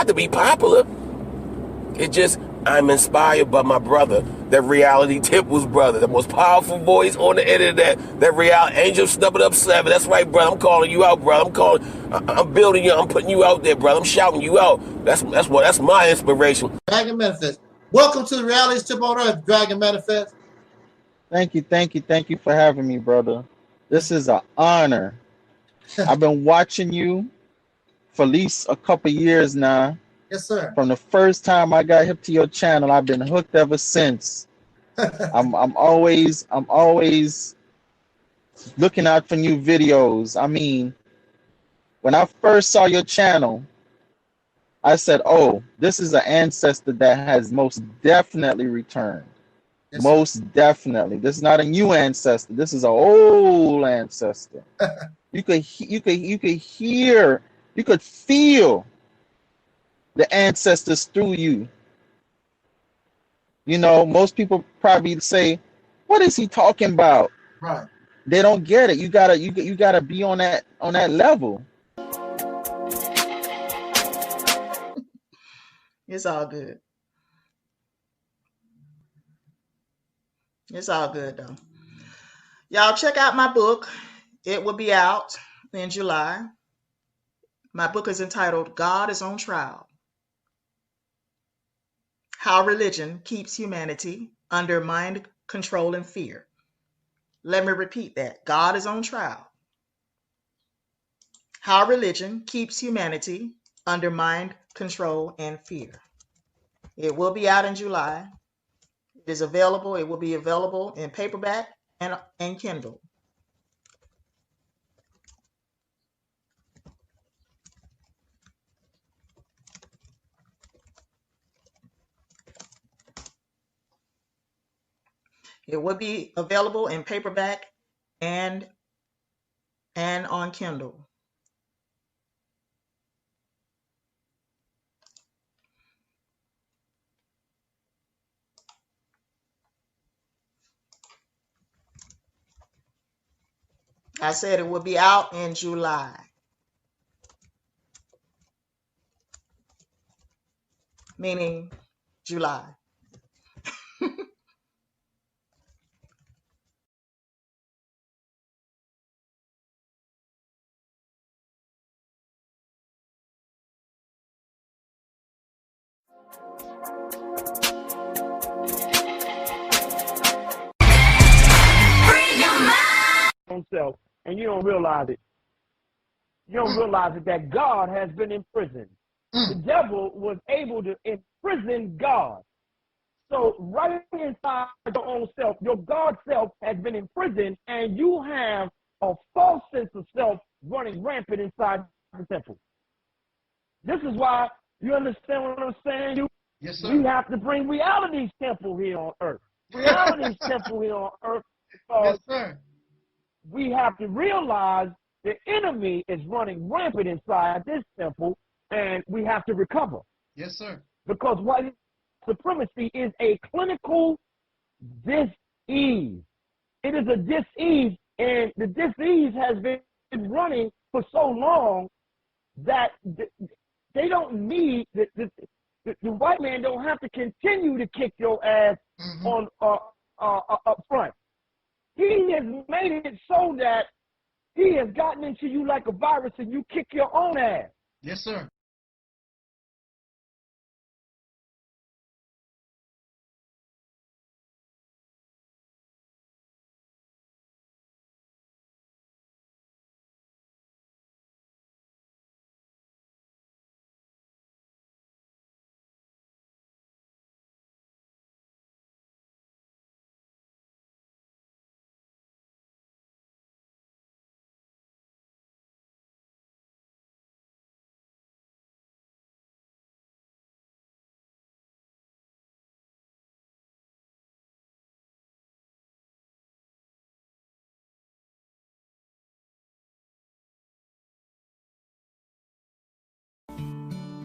have to be popular. It just, I'm inspired by my brother, that Reality Temple's brother, the most powerful voice on the internet, that reality angel stepping up 7. That's right, brother. I'm calling you out, brother. I'm building you. I'm putting you out there, brother. I'm shouting you out. That's my inspiration. Dragon Manifest. Welcome to the Reality Temple on Earth, Dragon Manifest. Thank you for having me, brother. This is an honor. I've been watching you for at least a couple years now. Yes, sir. From the first time I got hip to your channel, I've been hooked ever since. I'm always looking out for new videos. I mean, when I first saw your channel, I said, "Oh, this is an ancestor that has most definitely returned." Yes, most definitely. This is not a new ancestor. This is an old ancestor. You could hear, you could feel the ancestors through you. You know, most people probably say, "What is he talking about?" Right. They don't get it. You gotta be on that level. It's all good. It's all good though. Y'all check out my book. It will be out in July. My book is entitled God is on Trial: How Religion Keeps Humanity Under Mind Control and Fear. Let me repeat that. God is on trial. How religion keeps humanity under mind control and fear. It will be out in July. It is available. It will be available in paperback and Kindle. It will be available in paperback and on Kindle. I said it will be out in July. Meaning July. Self, and you don't realize it. You don't realize it that God has been imprisoned. The devil was able to imprison God. So right inside your own self, your God self has been imprisoned, and you have a false sense of self running rampant inside the temple. This is why, you understand what I'm saying? Yes, sir. We have to bring reality's temple here on earth. Reality's temple here on earth. Yes, sir. We have to realize the enemy is running rampant inside this temple, and we have to recover. Yes, sir. Because white supremacy is a clinical dis-ease. It is a dis-ease, and the dis-ease has been running for so long that they don't need, the white man don't have to continue to kick your ass on up front. He has made it so that he has gotten into you like a virus and you kick your own ass. Yes, sir.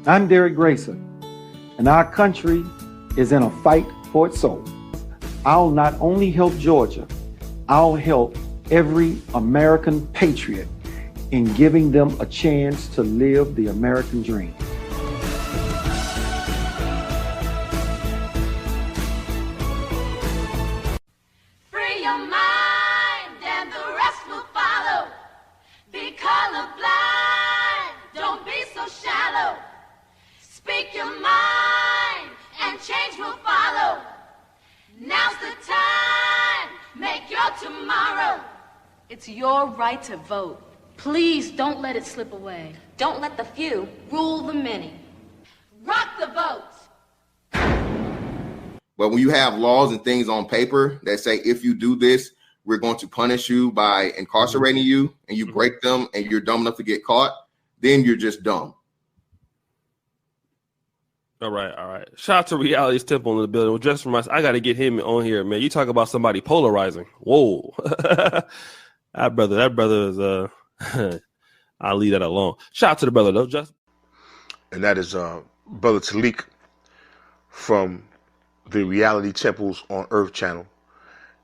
I'm Derek Grayson, and our country is in a fight for its soul. I'll not only help Georgia, I'll help every American patriot in giving them a chance to live the American dream. It's your right to vote. Please don't let it slip away. Don't let the few rule the many. Rock the votes! But when you have laws and things on paper that say, if you do this, we're going to punish you by incarcerating you, and you break them and you're dumb enough to get caught, then you're just dumb. All right. Shout out to Reality's Temple in the building. Well, just for myself, I got to get him on here, man. You talk about somebody polarizing. Whoa. that brother is, I'll leave that alone. Shout out to the brother, though, Justin. And that is Brother Taalik from the Reality Temples on Earth channel.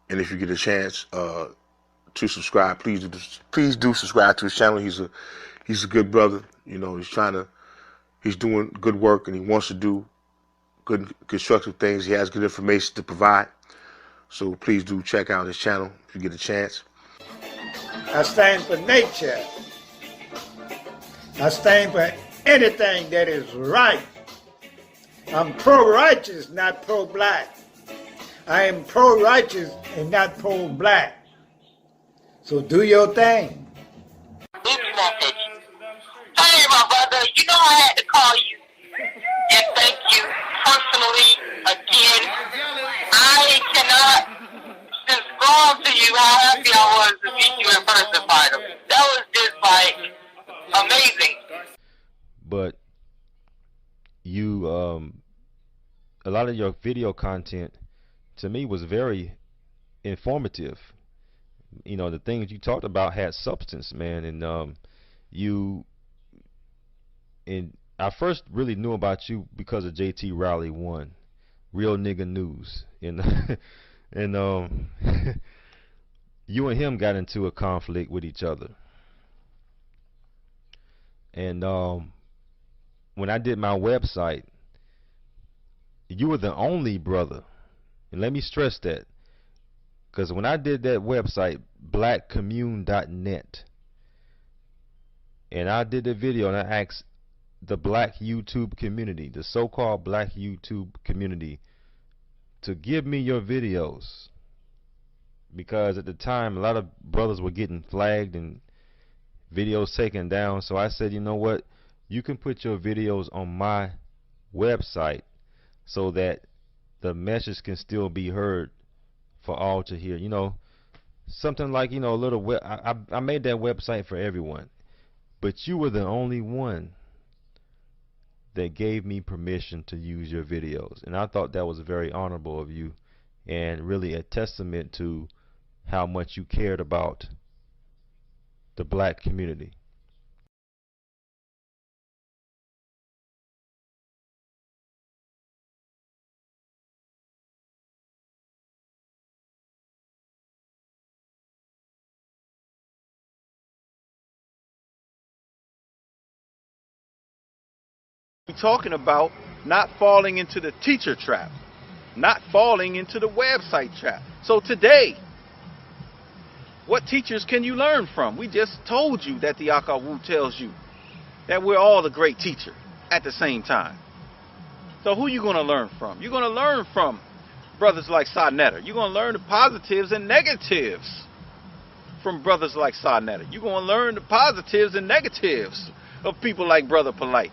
And if you get a chance to subscribe, please do subscribe to his channel. He's a good brother. You know, he's doing good work, and he wants to do good constructive things. He has good information to provide. So please do check out his channel if you get a chance. I stand for nature. I stand for anything that is right. I'm pro-righteous, not pro-black. I am pro-righteous and not pro-black. So do your thing. Hey, my brother, you know I had to call you and thank you personally again. I cannot describe to you how happy I was to meet you in person, finally. That was just like amazing. But you, a lot of your video content to me was very informative. You know, the things you talked about had substance, man, and I first really knew about you because of JT Rowley 1, Real Nigga News, and you and him got into a conflict with each other, and when I did my website, you were the only brother, and let me stress that, because when I did that website, blackcommune.net, and I did the video and I asked the black YouTube community, the so-called black YouTube community, to give me your videos, because at the time a lot of brothers were getting flagged and videos taken down. So I said, you know what, you can put your videos on my website so that the message can still be heard for all to hear. You know, something like, you know, a little I made that website for everyone, but you were the only one that gave me permission to use your videos, and I thought that was very honorable of you and really a testament to how much you cared about the black community. We're talking about not falling into the teacher trap, not falling into the website trap. So today, what teachers can you learn from? We just told you that the Akawu tells you that we're all the great teacher at the same time. So who are you going to learn from? You're going to learn from brothers like Sa-Neter. You're going to learn the positives and negatives from brothers like Sa-Neter. You're going to learn the positives and negatives of people like Brother Polite.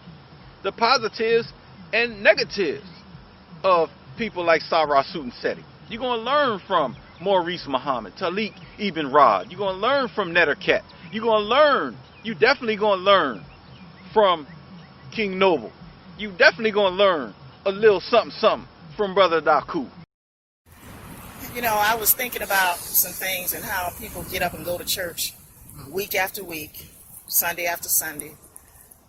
The positives and negatives of people like Sarah Sutanseti. You're going to learn from Maurice Muhammad, Taalik Ibn'rad. You're going to learn from Netterket. You're going to learn, you definitely going to learn from King Noble. You definitely going to learn a little something from Brother Daku. You know, I was thinking about some things and how people get up and go to church week after week, Sunday after Sunday,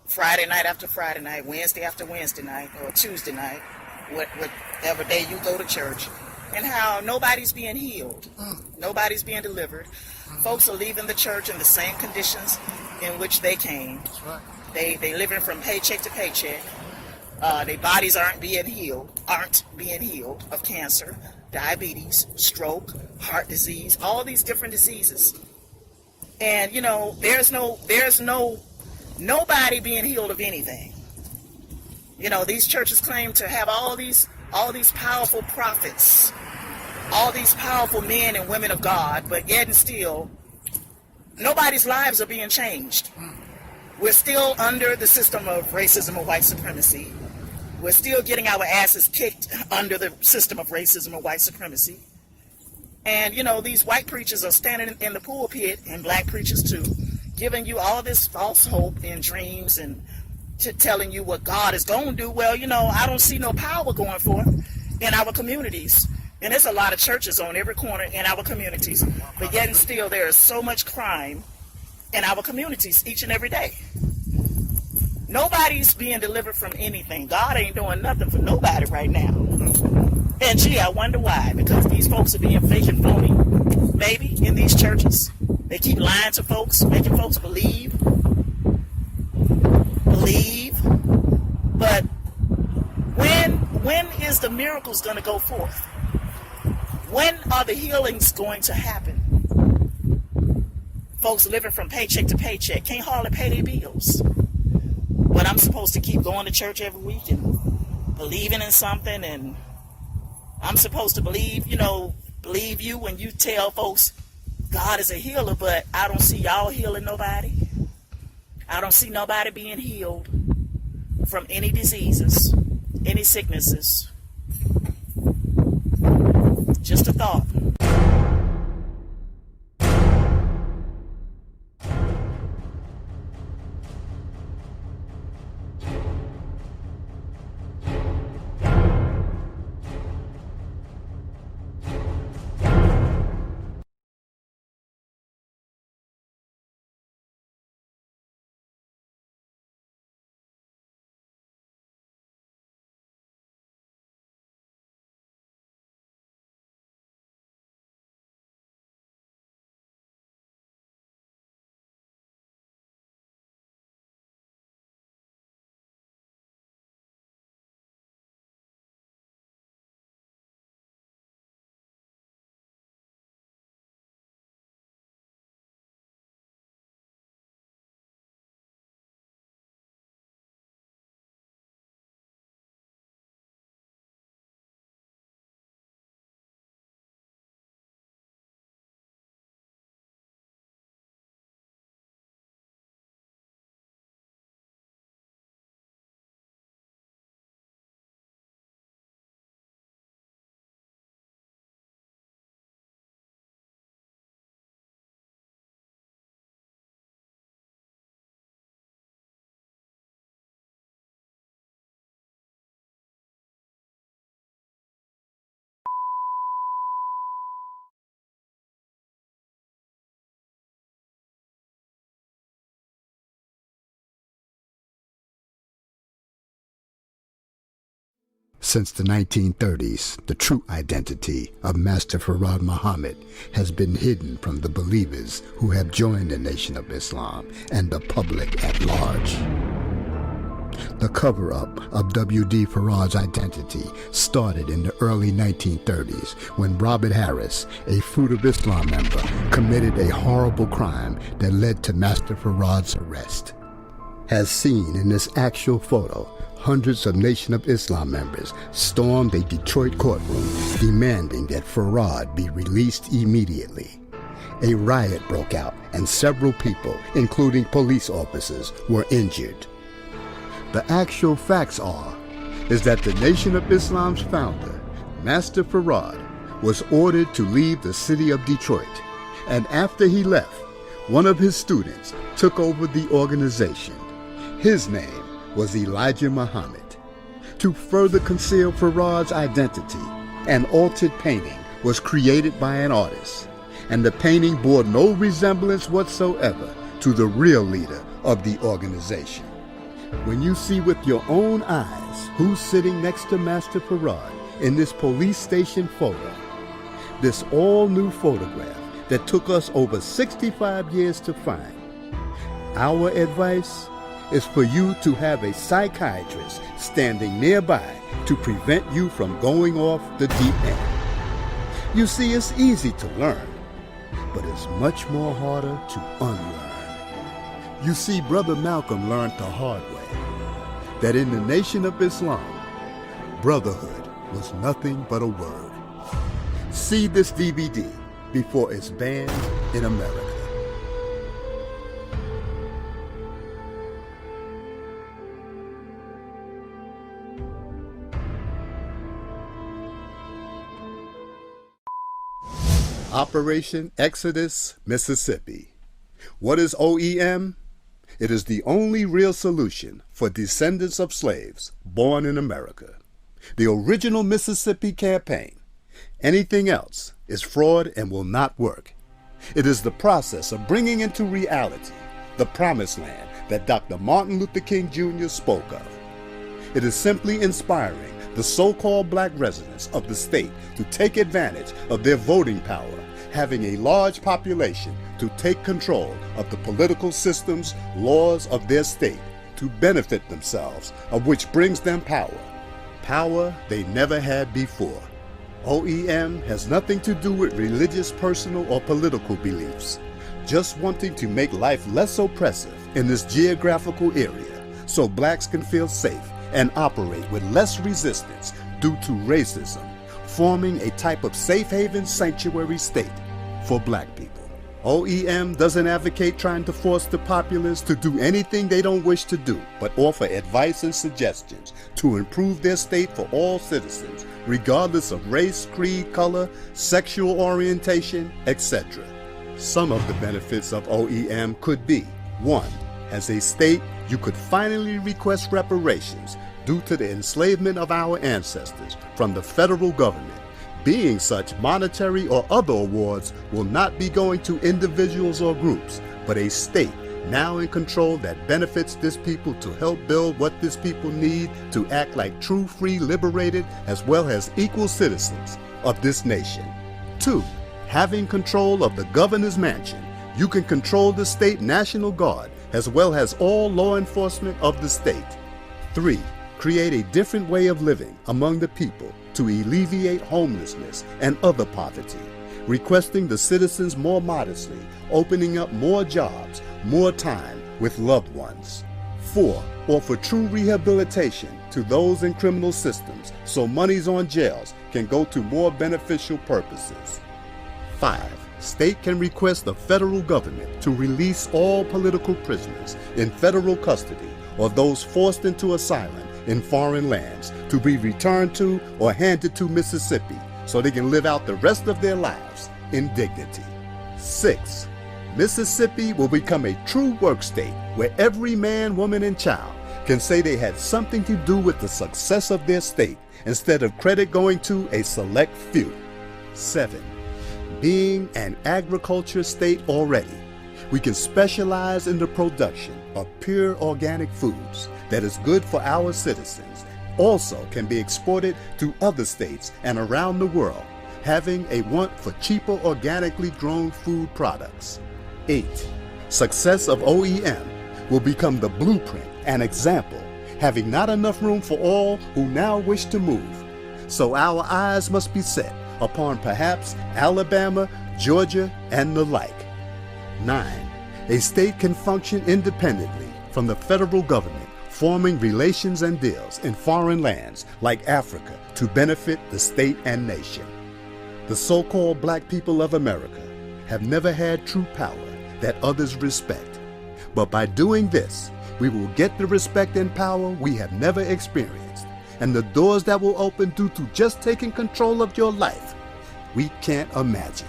Friday night after Friday night, Wednesday after Wednesday night, or Tuesday night, whatever day you go to church, and how nobody's being healed, nobody's being delivered. Folks are leaving the church in the same conditions in which they came. That's right. They living from paycheck to paycheck. Their bodies aren't being healed of cancer, diabetes, stroke, heart disease, all these different diseases. And you know, there's nobody being healed of anything. You know, these churches claim to have all these powerful prophets, all these powerful men and women of God, but yet and still, nobody's lives are being changed. We're still under the system of racism and white supremacy. We're still getting our asses kicked under the system of racism and white supremacy. And, you know, these white preachers are standing in the pulpit, and black preachers too, giving you all this false hope and dreams and telling you what God is going to do. Well, you know, I don't see no power going forth in our communities. And there's a lot of churches on every corner in our communities. But yet and still, there is so much crime in our communities each and every day. Nobody's being delivered from anything. God ain't doing nothing for nobody right now. And gee, I wonder why. Because these folks are being fake and phony, maybe, in these churches. They keep lying to folks, making folks believe. But when is the miracles going to go forth? When are the healings going to happen? Folks living from paycheck to paycheck can't hardly pay their bills. But I'm supposed to keep going to church every week and believing in something, and I'm supposed to believe you when you tell folks God is a healer, but I don't see y'all healing nobody. I don't see nobody being healed from any diseases, any sicknesses. Just a thought. Since the 1930s, the true identity of Master Fard Muhammad has been hidden from the believers who have joined the Nation of Islam and the public at large. The cover-up of W.D. Farad's identity started in the early 1930s when Robert Harris, a Fruit of Islam member, committed a horrible crime that led to Master Farad's arrest. As seen in this actual photo, hundreds of Nation of Islam members stormed a Detroit courtroom demanding that Farad be released immediately. A riot broke out and several people, including police officers, were injured. The actual facts is that the Nation of Islam's founder, Master Farad, was ordered to leave the city of Detroit, and after he left, one of his students took over the organization. His name was Elijah Muhammad. To further conceal Farad's identity, an altered painting was created by an artist, and the painting bore no resemblance whatsoever to the real leader of the organization. When you see with your own eyes who's sitting next to Master Farad in this police station photo, this all-new photograph that took us over 65 years to find, our advice is for you to have a psychiatrist standing nearby to prevent you from going off the deep end. You see, it's easy to learn, but it's much more harder to unlearn. You see, Brother Malcolm learned the hard way that in the Nation of Islam, brotherhood was nothing but a word. See this DVD before it's banned in America. Operation Exodus, Mississippi. What is OEM? It is the only real solution for descendants of slaves born in America. The original Mississippi campaign. Anything else is fraud and will not work. It is the process of bringing into reality the promised land that Dr. Martin Luther King Jr. spoke of. It is simply inspiring the so-called black residents of the state to take advantage of their voting power, having a large population to take control of the political systems, laws of their state to benefit themselves, of which brings them power. Power they never had before. OEM has nothing to do with religious, personal, or political beliefs. Just wanting to make life less oppressive in this geographical area so blacks can feel safe and operate with less resistance due to racism, forming a type of safe haven sanctuary state for black people. OEM doesn't advocate trying to force the populace to do anything they don't wish to do, but offer advice and suggestions to improve their state for all citizens, regardless of race, creed, color, sexual orientation, etc. Some of the benefits of OEM could be: 1. As a state, you could finally request reparations due to the enslavement of our ancestors from the federal government. Being such, monetary or other awards will not be going to individuals or groups, but a state now in control that benefits this people to help build what this people need to act like true, free, liberated, as well as equal citizens of this nation. 2. Having control of the governor's mansion, you can control the state National Guard as well as all law enforcement of the state. 3. Create a different way of living among the people to alleviate homelessness and other poverty, requesting the citizens more modestly, opening up more jobs, more time with loved ones. 4. Offer true rehabilitation to those in criminal systems so monies on jails can go to more beneficial purposes. 5. State can request the federal government to release all political prisoners in federal custody or those forced into asylum in foreign lands to be returned to or handed to Mississippi so they can live out the rest of their lives in dignity. 6. Mississippi will become a true work state where every man, woman, and child can say they had something to do with the success of their state instead of credit going to a select few. 7. Being an agriculture state already, we can specialize in the production of pure organic foods that is good for our citizens, also can be exported to other states and around the world, having a want for cheaper organically grown food products. 8. Success of OEM will become the blueprint and example, having not enough room for all who now wish to move. So our eyes must be set upon perhaps Alabama, Georgia, and the like. 9. A state can function independently from the federal government, forming relations and deals in foreign lands like Africa to benefit the state and nation. The so-called black people of America have never had true power that others respect. But by doing this, we will get the respect and power we have never experienced, and the doors that will open due to just taking control of your life, we can't imagine.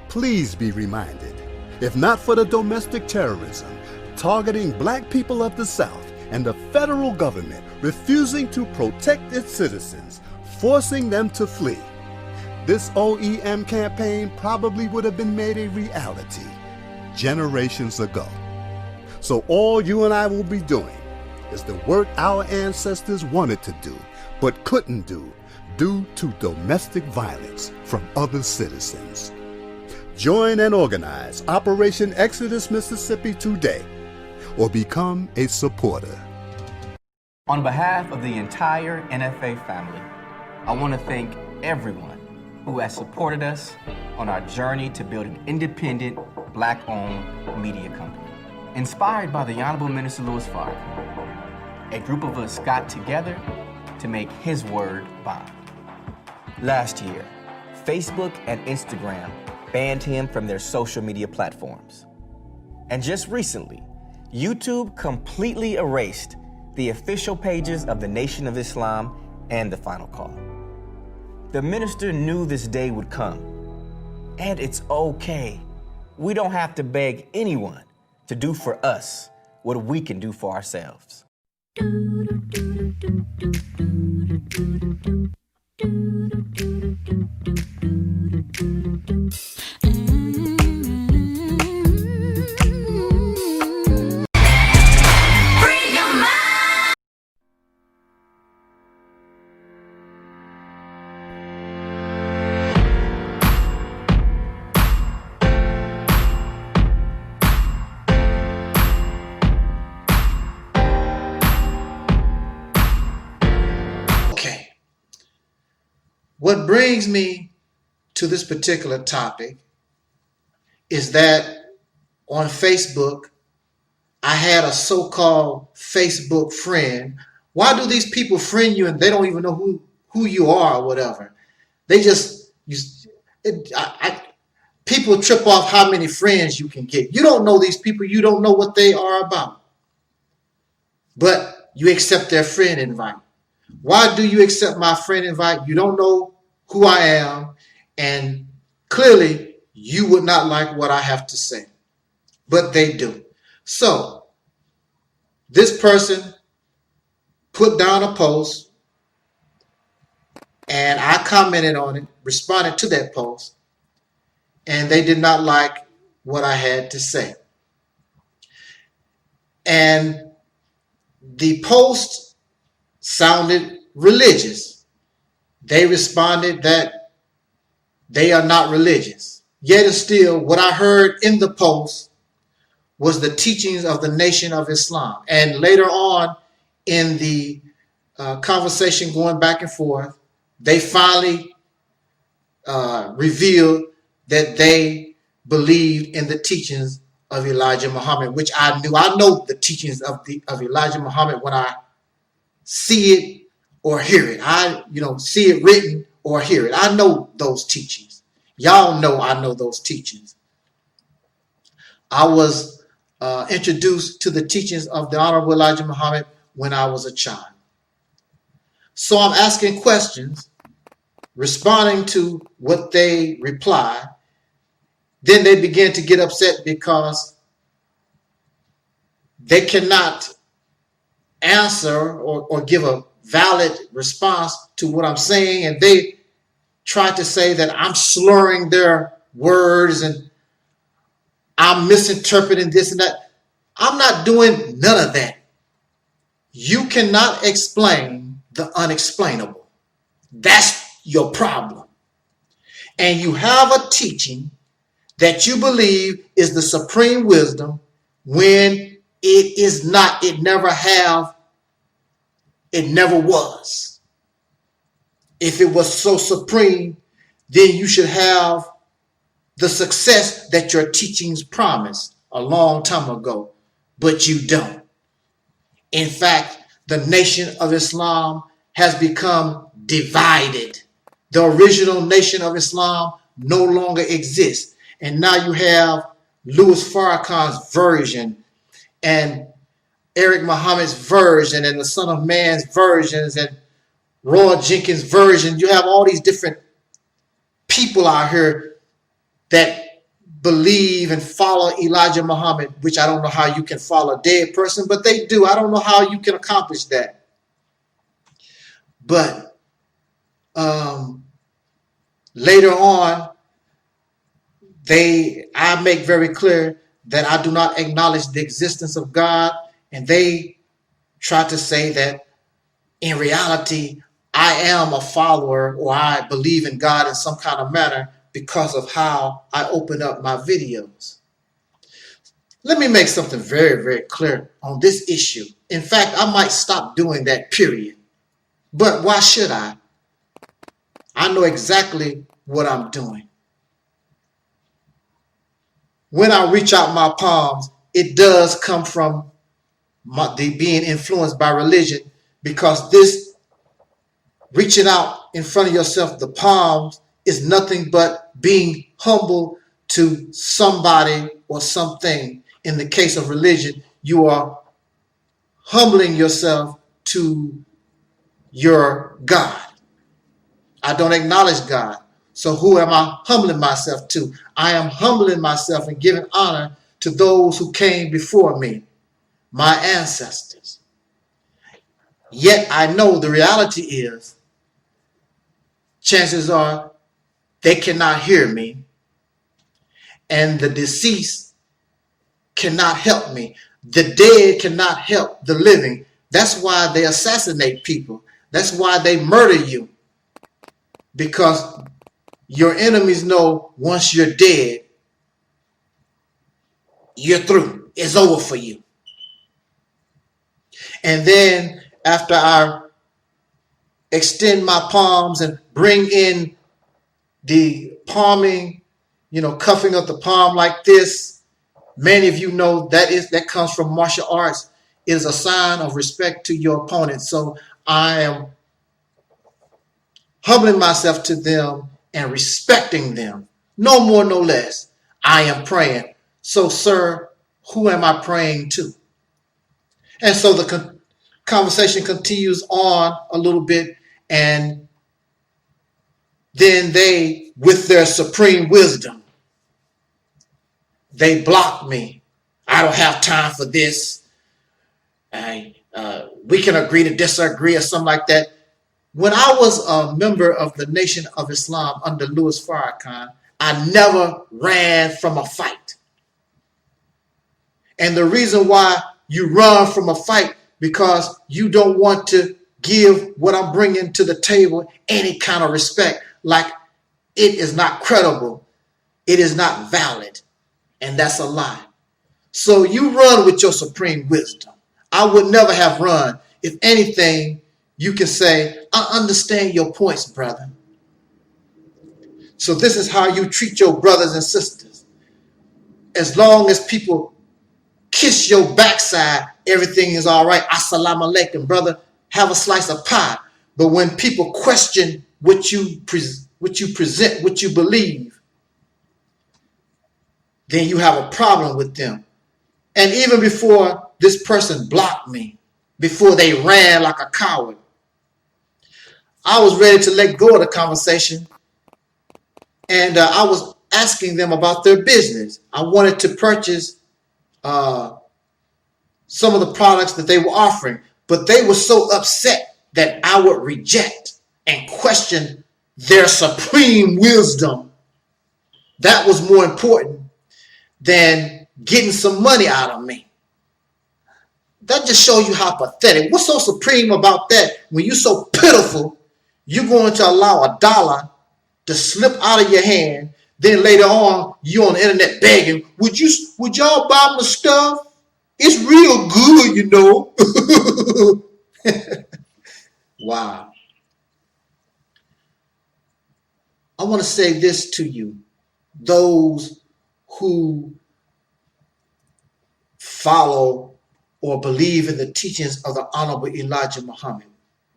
Please be reminded, if not for the domestic terrorism targeting black people of the South and the federal government refusing to protect its citizens, forcing them to flee, this OEM campaign probably would have been made a reality generations ago. So all you and I will be doing is the work our ancestors wanted to do, but couldn't do due to domestic violence from other citizens. Join and organize Operation Exodus Mississippi today, or become a supporter. On behalf of the entire NFA family, I want to thank everyone who has supported us on our journey to build an independent, black-owned media company. Inspired by the Honorable Minister Louis Farrakhan, a group of us got together to make his word bond. Last year, Facebook and Instagram banned him from their social media platforms. And just recently, YouTube completely erased the official pages of the Nation of Islam and the Final Call. The minister knew this day would come, And it's okay. We don't have to beg anyone to do for us what we can do for ourselves. What brings me to this particular topic is that on Facebook, I had a so-called Facebook friend. Why do these people friend you and they don't even know who you are or whatever? They just, people trip off how many friends you can get. You don't know these people. You don't know what they are about. But you accept their friend invite. Why do you accept my friend invite? You don't know who I am, and clearly you would not like what I have to say, but they do. So this person put down a post, and I commented on it, responded to that post, and they did not like what I had to say. And the post sounded religious. They responded that they are not religious. Yet and still, what I heard in the post was the teachings of the Nation of Islam. And later on in the conversation going back and forth, they finally revealed that they believed in the teachings of Elijah Muhammad, which I knew. I know the teachings of Elijah Muhammad when I see it or hear it. I see it written or hear it. I know those teachings. Y'all know I know those teachings. I was introduced to the teachings of the Honorable Elijah Muhammad when I was a child. So I'm asking questions, responding to what they reply. Then they begin to get upset because they cannot answer or give a valid response to what I'm saying, and they try to say that I'm slurring their words and I'm misinterpreting this and that. I'm not doing none of that. You cannot explain the unexplainable. That's your problem. And you have a teaching that you believe is the supreme wisdom when it is not. It never have. It never was. If it was so supreme, then you should have the success that your teachings promised a long time ago, but you don't. In fact, the Nation of Islam has become divided. The original Nation of Islam no longer exists. And now you have Louis Farrakhan's version and Eric Muhammad's version and the Son of Man's versions and Roy Jenkins' version. You have all these different people out here that believe and follow Elijah Muhammad, which I don't know how you can follow a dead person, but they do. I don't know how you can accomplish that. But later on, I make very clear that I do not acknowledge the existence of God, and they try to say that in reality, I am a follower or I believe in God in some kind of manner because of how I open up my videos. Let me make something very, very clear on this issue. In fact, I might stop doing that, period. But why should I? I know exactly what I'm doing. When I reach out my palms, it does come from being influenced by religion, because this reaching out in front of yourself, the palms, is nothing but being humble to somebody or something. In the case of religion, you are humbling yourself to your God. I don't acknowledge God. So who am I humbling myself to? I am humbling myself and giving honor to those who came before me, my ancestors. Yet I know the reality is, chances are they cannot hear me, and the deceased cannot help me. The dead cannot help the living. That's why they assassinate people. That's why they murder you. Because your enemies know once you're dead, you're through. It's over for you. And then after I extend my palms and bring in the palming, cuffing of the palm like this, many of you know that comes from martial arts. It is a sign of respect to your opponent. So I am humbling myself to them and respecting them. No more, no less. I am praying. So, sir, who am I praying to? And so the conversation continues on a little bit, and then they, with their supreme wisdom, they block me. I don't have time for this. We can agree to disagree or something like that. When I was a member of the Nation of Islam under Louis Farrakhan, I never ran from a fight. And the reason why you run from a fight, because you don't want to give what I'm bringing to the table any kind of respect. Like, it is not credible. It is not valid. And that's a lie. So you run with your supreme wisdom. I would never have run. If anything, you can say, I understand your points, brother. So this is how you treat your brothers and sisters. As long as people kiss your backside, everything is all right. Assalamu alaikum, brother. Have a slice of pie. But when people question what you present, what you believe, then you have a problem with them. And even before this person blocked me, before they ran like a coward, I was ready to let go of the conversation. And I was asking them about their business. I wanted to purchase some of the products that they were offering, but they were so upset that I would reject and question their supreme wisdom. That was more important than getting some money out of me. That just shows you how pathetic. What's so supreme about that? When you're so pitiful, you're going to allow $1 to slip out of your hand. Then later on, you're on the internet begging, would y'all buy my stuff? It's real good, you know. Wow. I want to say this to you, those who follow or believe in the teachings of the Honorable Elijah Muhammad.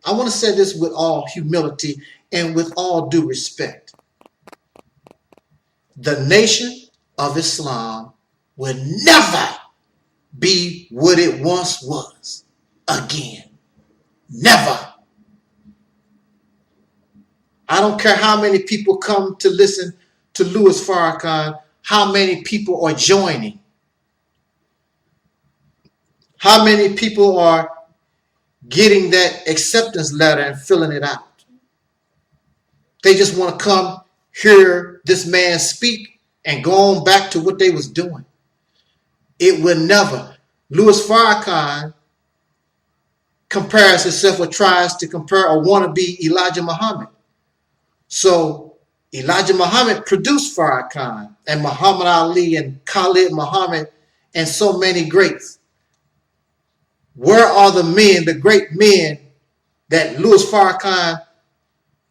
I want to say this with all humility and with all due respect. The Nation of Islam will never be what it once was again. Never. I don't care how many people come to listen to Louis Farrakhan, how many people are joining, how many people are getting that acceptance letter and filling it out. They just want to come hear this man speak and go on back to what they was doing. It will never. Louis Farrakhan compares himself or tries to compare a wannabe Elijah Muhammad. So Elijah Muhammad produced Farrakhan and Muhammad Ali and Khalid Muhammad and so many greats. Where are the men, the great men that Louis Farrakhan,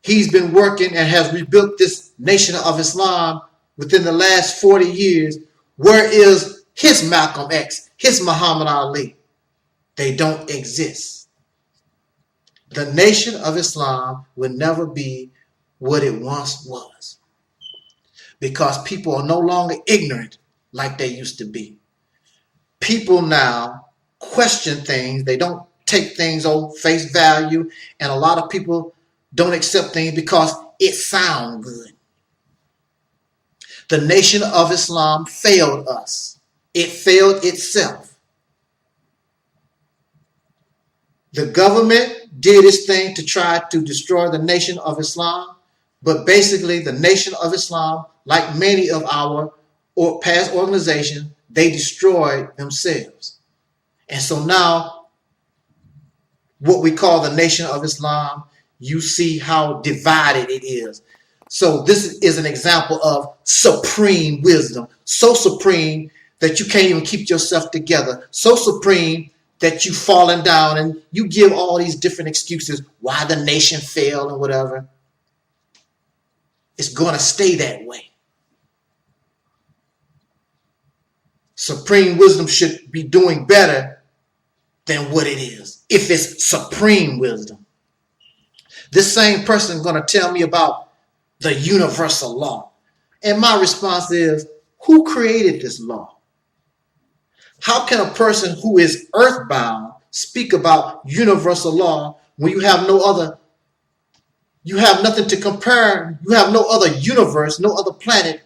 he's been working and has rebuilt this Nation of Islam within the last 40 years? Where is his Malcolm X, his Muhammad Ali? They don't exist. The Nation of Islam will never be what it once was, because people are no longer ignorant like they used to be. People now question things. They don't take things on face value, and a lot of people don't accept things because it sounds good. The Nation of Islam failed us. It failed itself. The government did its thing to try to destroy the Nation of Islam, but basically the Nation of Islam, like many of our past organizations, they destroyed themselves. And so now, what we call the Nation of Islam, you see how divided it is. So this is an example of supreme wisdom, so supreme that you can't even keep yourself together, so supreme that you've fallen down and you give all these different excuses why the nation failed and whatever. It's going to stay that way. Supreme wisdom should be doing better than what it is, if it's supreme wisdom. This same person is going to tell me about the universal law. And my response is, who created this law? How can a person who is earthbound speak about universal law when you have no other, you have nothing to compare, you have no other universe, no other planet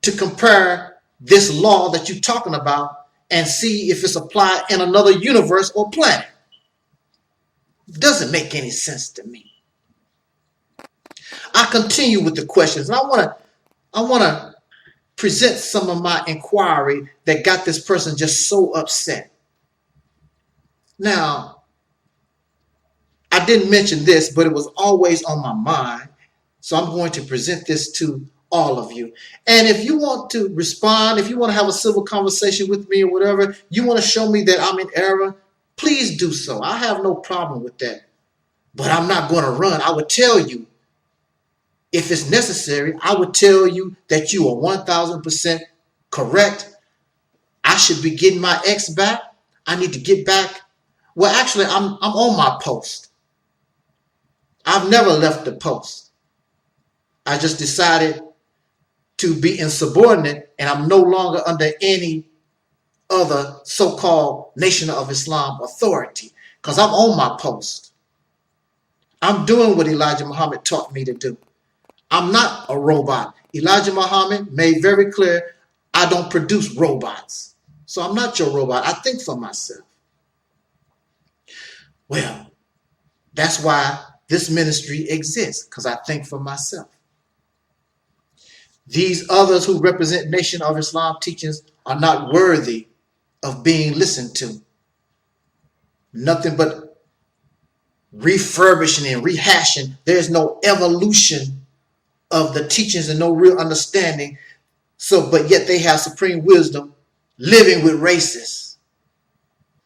to compare this law that you're talking about and see if it's applied in another universe or planet? It doesn't make any sense to me. I continue with the questions, and I want to present some of my inquiry that got this person just so upset. Now, I didn't mention this, but it was always on my mind, so I'm going to present this to all of you. And if you want to respond, if you want to have a civil conversation with me or whatever, you want to show me that I'm in error, please do so. I have no problem with that. But I'm not going to run. I would tell you, if it's necessary, I would tell you that you are 1,000% correct. I should be getting my X back. I need to get back. Well, actually, I'm on my post. I've never left the post. I just decided to be insubordinate, and I'm no longer under any other so-called Nation of Islam authority because I'm on my post. I'm doing what Elijah Muhammad taught me to do. I'm not a robot. Elijah Muhammad made very clear, I don't produce robots. So I'm not your robot. I think for myself. Well, that's why this ministry exists, because I think for myself. These others who represent Nation of Islam teachings are not worthy of being listened to. Nothing but refurbishing and rehashing. There's no evolution of the teachings and no real understanding. So, but yet they have supreme wisdom, living with racists,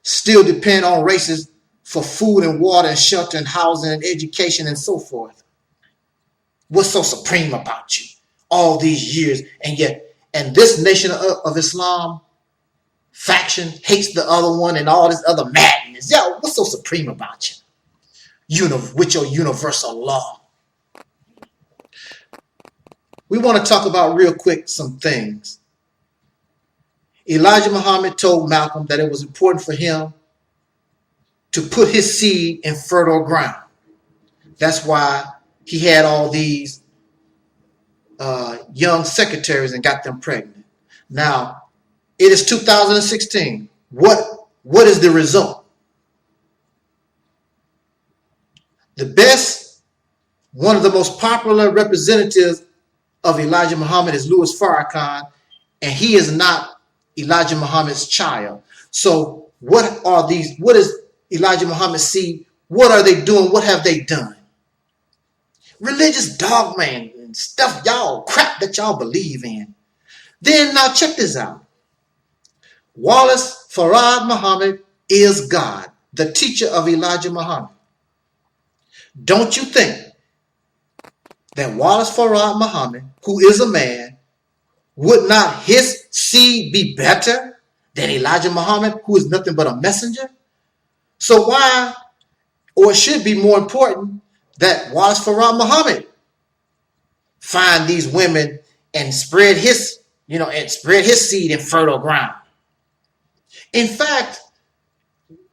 still depend on racists for food and water and shelter and housing and education and so forth. What's so supreme about you all these years? And this Nation of Islam faction hates the other one and all this other madness. Yo, what's so supreme about you? With your universal law. We want to talk about real quick some things. Elijah Muhammad told Malcolm that it was important for him to put his seed in fertile ground. That's why he had all these young secretaries and got them pregnant. Now, it is 2016. What is the result? The best, one of the most popular representatives of Elijah Muhammad is Louis Farrakhan, and he is not Elijah Muhammad's child. So what is Elijah Muhammad's seed? What are they doing? What have they done? Religious dogma and stuff, crap that y'all believe in. Then now check this out. Wallace Farad Muhammad is God, the teacher of Elijah Muhammad. Don't you think that Wallace Farad Muhammad, who is a man, would not his seed be better than Elijah Muhammad, who is nothing but a messenger? So why, or it should be more important, that Wallace Farad Muhammad find these women and spread his seed in fertile ground. In fact,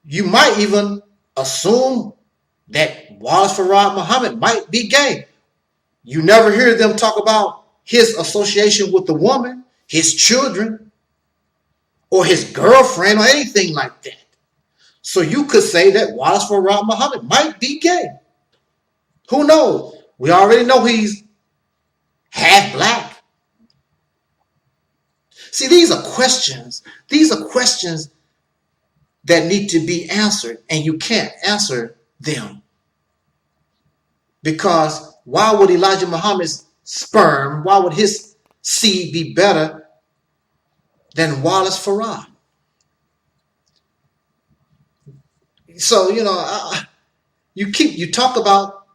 you might even assume that Wallace Farad Muhammad might be gay. You never hear them talk about his association with the woman, his children, or his girlfriend, or anything like that. So you could say that Wallace Farad Muhammad might be gay. Who knows? We already know he's half black. See, these are questions. These are questions that need to be answered, and you can't answer them. Because why would Elijah Muhammad's sperm, why would his seed be better than Wallace Farad? So, you talk about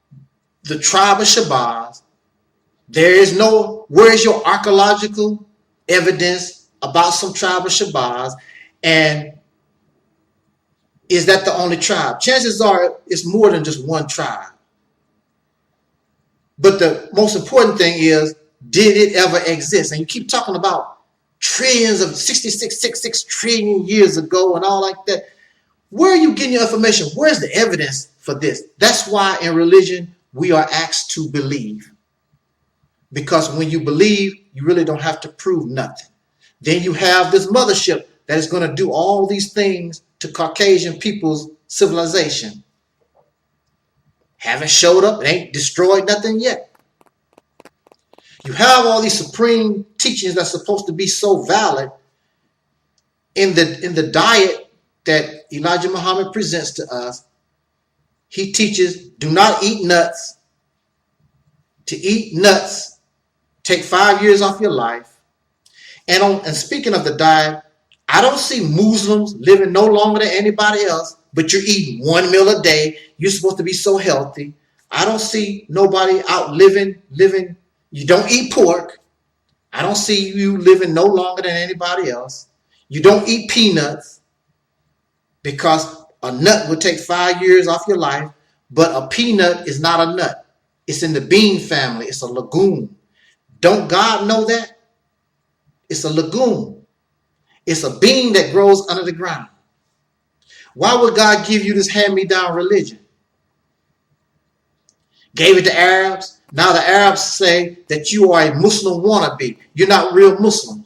the tribe of Shabazz. Where's your archaeological evidence about some tribe of Shabazz? And is that the only tribe? Chances are it's more than just one tribe. But the most important thing is, did it ever exist? And you keep talking about trillions of 66 trillion years ago and all like that. Where are you getting your information? Where's the evidence for this? That's why in religion, we are asked to believe. Because when you believe, you really don't have to prove nothing. Then you have this mothership that is going to do all these things to Caucasian people's civilization. Haven't showed up, it ain't destroyed nothing yet. You have all these supreme teachings that's supposed to be so valid in the diet that Elijah Muhammad presents to us. He teaches, do not eat nuts. To eat nuts, take 5 years off your life. And speaking of the diet, I don't see Muslims living no longer than anybody else, but you're eating 1 meal a day. You're supposed to be so healthy. I don't see nobody out living. You don't eat pork. I don't see you living no longer than anybody else. You don't eat peanuts because a nut would take 5 years off your life, but a peanut is not a nut. It's in the bean family. It's a legume. Don't God know that? It's a legume. It's a bean that grows under the ground. Why would God give you this hand-me-down religion? Gave it to Arabs. Now the Arabs say that you are a Muslim wannabe. You're not real Muslim.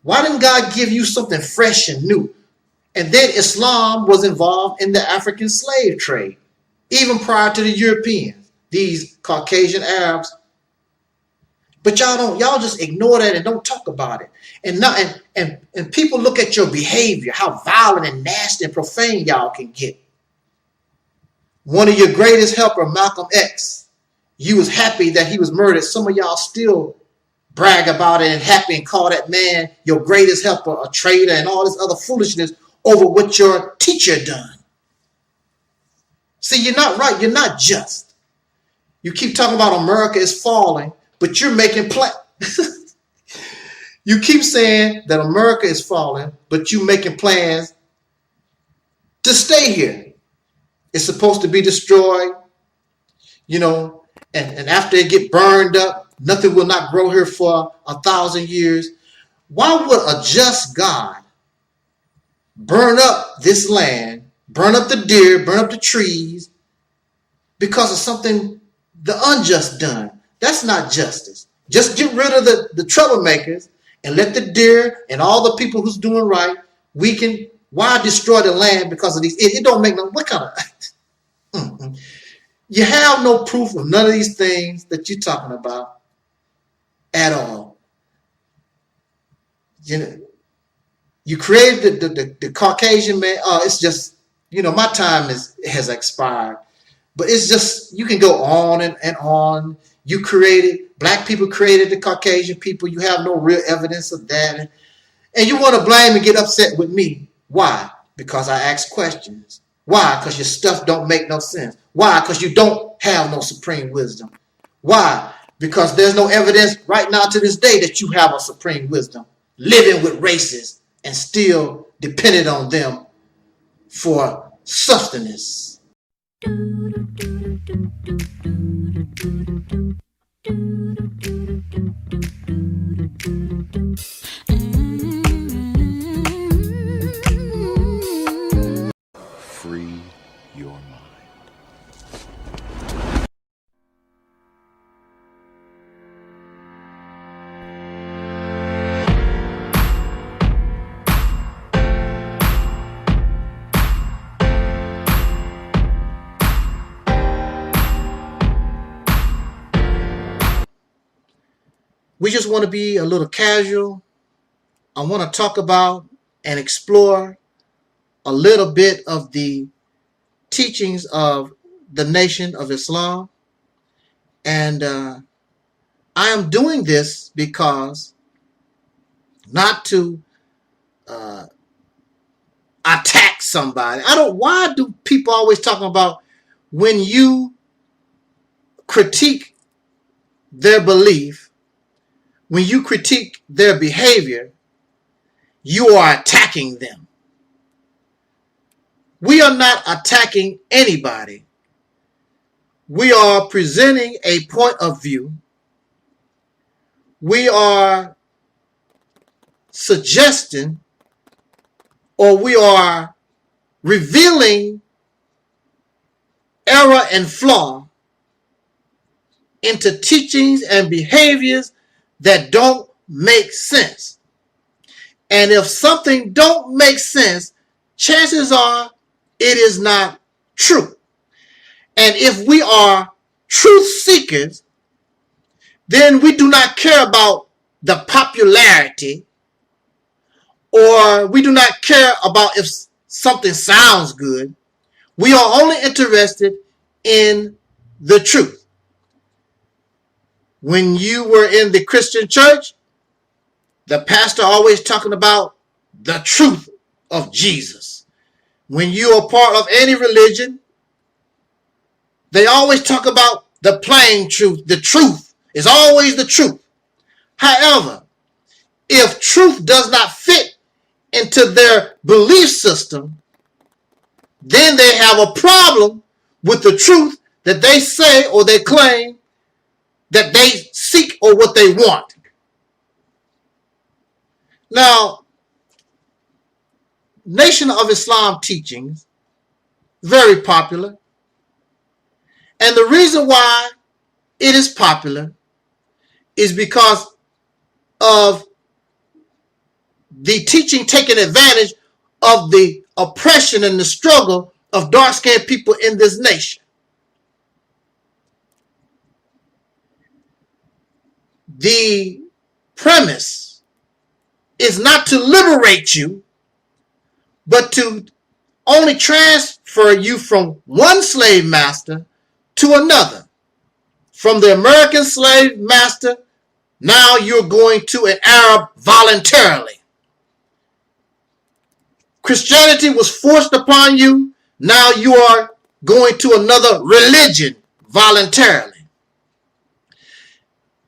Why didn't God give you something fresh and new? And then Islam was involved in the African slave trade, even prior to the Europeans, these Caucasian Arabs. But y'all just ignore that and don't talk about it. And people look at your behavior, how violent and nasty and profane y'all can get. One of your greatest helper, Malcolm X, you was happy that he was murdered. Some of y'all still brag about it and happy and call that man your greatest helper a traitor and all this other foolishness over what your teacher done. See, you're not right. You're not just. You keep talking about America is falling, but you're making plans. You keep saying that America is falling, but you're making plans to stay here. It's supposed to be destroyed, and after it get burned up, nothing will not grow here for 1,000 years. Why would a just God burn up this land, burn up the deer, burn up the trees because of something the unjust done? That's not justice. Just get rid of the troublemakers and let the deer and all the people who's doing right, why destroy the land because of these? It don't make no, what kind of, You have no proof of none of these things that you're talking about at all. You created the Caucasian man. It's just, my time has expired. But it's just, you can go on and on. Black people created the Caucasian people. You have no real evidence of that. And you want to blame and get upset with me. Why? Because I ask questions. Why? Because your stuff don't make no sense. Why? Because you don't have no supreme wisdom. Why? Because there's no evidence right now to this day that you have a supreme wisdom. Living with races and still dependent on them for sustenance. Free your mind. we just want to be a little casual. I want to talk about and explore a little bit of the teachings of the Nation of Islam. And I am doing this because not to attack somebody. Why do people always talking about when you critique their belief, when you critique their behavior, you are attacking them? We are not attacking anybody. We are presenting a point of view. We are suggesting, or we are revealing error and flaw into teachings and behaviors that don't make sense. And if something don't make sense, chances are it is not true. And if we are truth seekers, then we do not care about the popularity, or we do not care about if something sounds good. We are only interested in the truth. When you were in the Christian church, the pastor always talking about the truth of Jesus. When you are part of any religion, they always talk about the plain truth. The truth is always the truth. However, if truth does not fit into their belief system, then they have a problem with the truth that they say or they claim that they seek or what they want. Now, Nation of Islam teachings, very popular. And the reason why it is popular is because of the teaching taking advantage of the oppression and the struggle of dark-skinned people in this nation. The premise is not to liberate you, but to only transfer you from one slave master to another. From the American slave master, now you're going to an Arab voluntarily. Christianity was forced upon you. Now you are going to another religion voluntarily.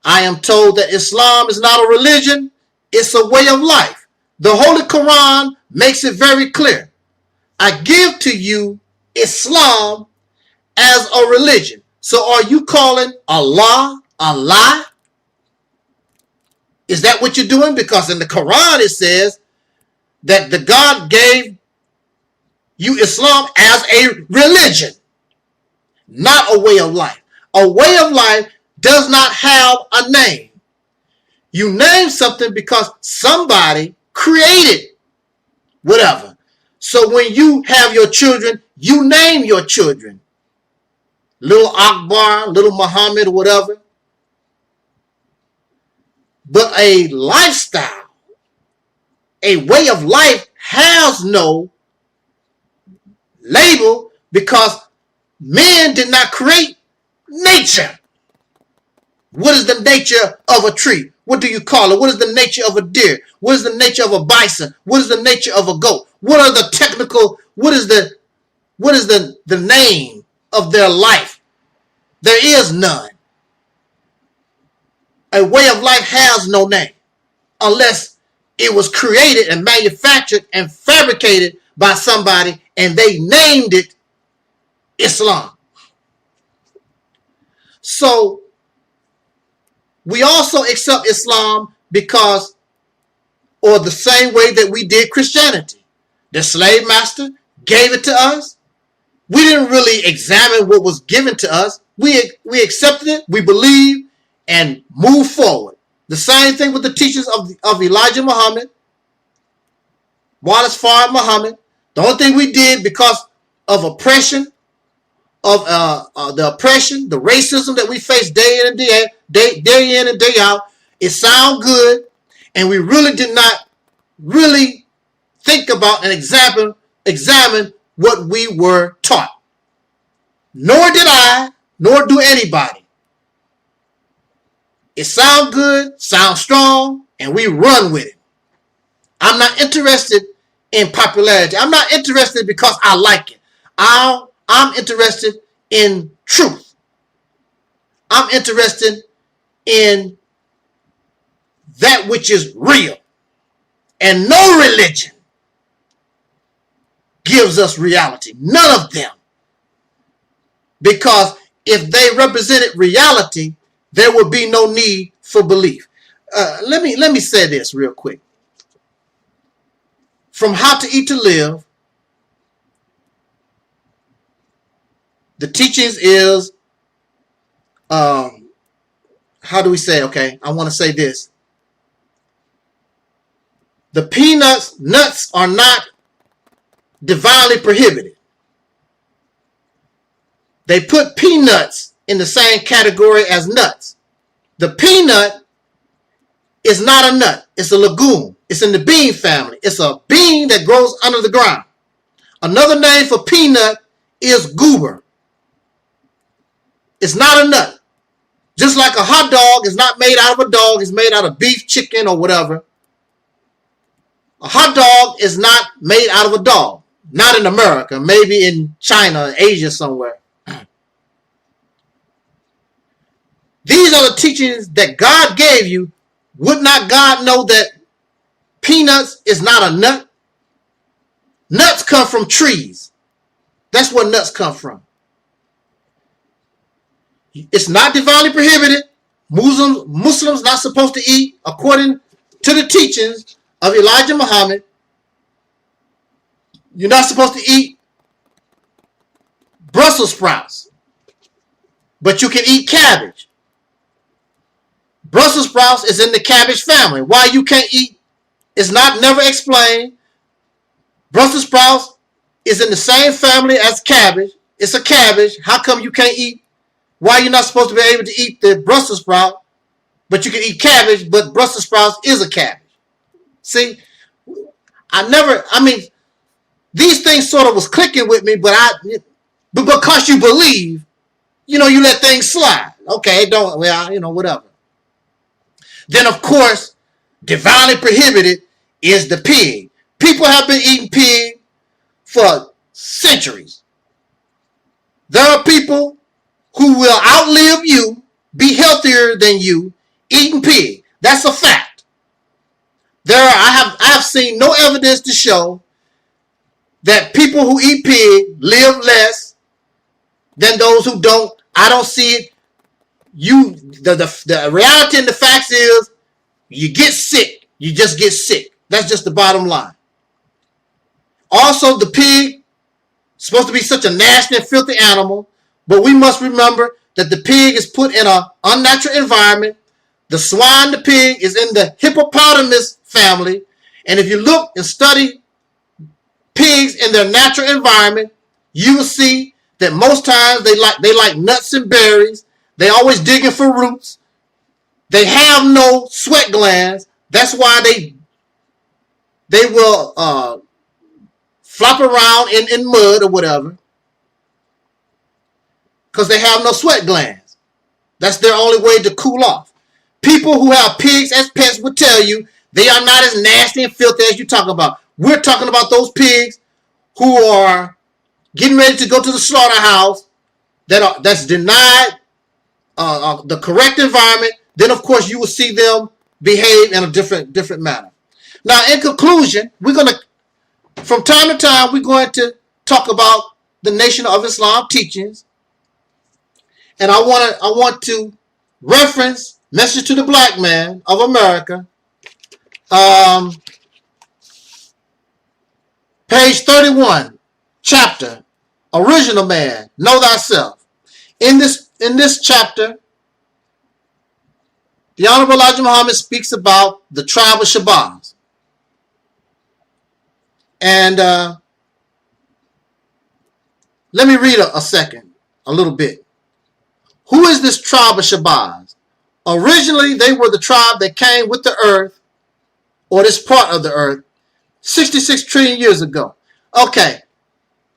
I am told that Islam is not a religion, it's a way of life. The Holy Quran makes it very clear. I give to you Islam as a religion. So are you calling Allah a lie? Is that what you're doing? Because in the Quran it says that the God gave you Islam as a religion, not a way of life. A way of life does not have a name. You name something because somebody created whatever. So when you have your children, you name your children. Little Akbar, little Muhammad, whatever. But a lifestyle, a way of life has no label because men did not create nature. What is the nature of a tree? What do you call it? What is the nature of a deer? What is the nature of a bison? What is the nature of a goat? What are the technical, what is the name of their life? There is none. A way of life has no name unless it was created and manufactured and fabricated by somebody and they named it Islam. So we also accept Islam because, or the same way that we did Christianity. The slave master gave it to us. We didn't really examine what was given to us. We accepted it, we believed, and moved forward. The same thing with the teachings of Elijah Muhammad, Wallace Farr Muhammad. The only thing we did because of oppression, of the oppression, the racism that we face day in and day out, It sounds good, and we really did not really think about and examine what we were taught. Nor did I, nor do anybody. It sounds good, sounds strong, and we run with it. I'm not interested in popularity. I'm not interested because I like it. I'm interested in truth. I'm interested in that which is real. And no religion gives us reality. None of them. Because if they represented reality, there would be no need for belief. Let me say this real quick. From How to Eat to Live, the teachings is, how do we say, okay, I want to say this. The nuts are not divinely prohibited. They put peanuts in the same category as nuts. The peanut is not a nut. It's a legume. It's in the bean family. It's a bean that grows under the ground. Another name for peanut is goober. It's not a nut. Just like a hot dog is not made out of a dog. It's made out of beef, chicken, or whatever. A hot dog is not made out of a dog. Not in America. Maybe in China, Asia somewhere. These are the teachings that God gave you. Would not God know that peanuts is not a nut? Nuts come from trees. That's where nuts come from. It's not divinely prohibited. Muslims not supposed to eat, according to the teachings of Elijah Muhammad. You're not supposed to eat Brussels sprouts, but you can eat cabbage. Brussels sprouts is in the cabbage family. Why you can't eat is not never explained. Brussels sprouts is in the same family as cabbage. It's a cabbage. How come you can't eat? Why you're not supposed to be able to eat the Brussels sprout, but you can eat cabbage, but Brussels sprouts is a cabbage. See, these things sort of was clicking with me, but because you believe, you let things slide. Okay, whatever. Then, of course, divinely prohibited is the pig. People have been eating pig for centuries. There are people who will outlive you, be healthier than you, eating pig. That's a fact. I have seen no evidence to show that people who eat pig live less than those who don't. I don't see it. The reality and the facts is you get sick. You just get sick. That's just the bottom line. Also, the pig is supposed to be such a nasty and filthy animal, but we must remember that the pig is put in an unnatural environment. The swine, the pig, is in the hippopotamus family. And if you look and study pigs in their natural environment, you will see that most times they like nuts and berries. They always digging for roots. They have no sweat glands. That's why they will flop around in mud or whatever, because they have no sweat glands. That's their only way to cool off. People who have pigs as pets will tell you they are not as nasty and filthy as you talk about. We're talking about those pigs who are getting ready to go to the slaughterhouse that's denied the correct environment. Then, of course, you will see them behave in a different manner. Now, in conclusion, from time to time, we're going to talk about the Nation of Islam teachings. And I want to reference Message to the Black Man of America, page 31, chapter, Original Man, Know Thyself. In this chapter, the Honorable Elijah Muhammad speaks about the tribe of Shabazz. And let me read a little bit. Who is this tribe of Shabazz? Originally, they were the tribe that came with the earth, or this part of the earth, 66 trillion years ago. Okay,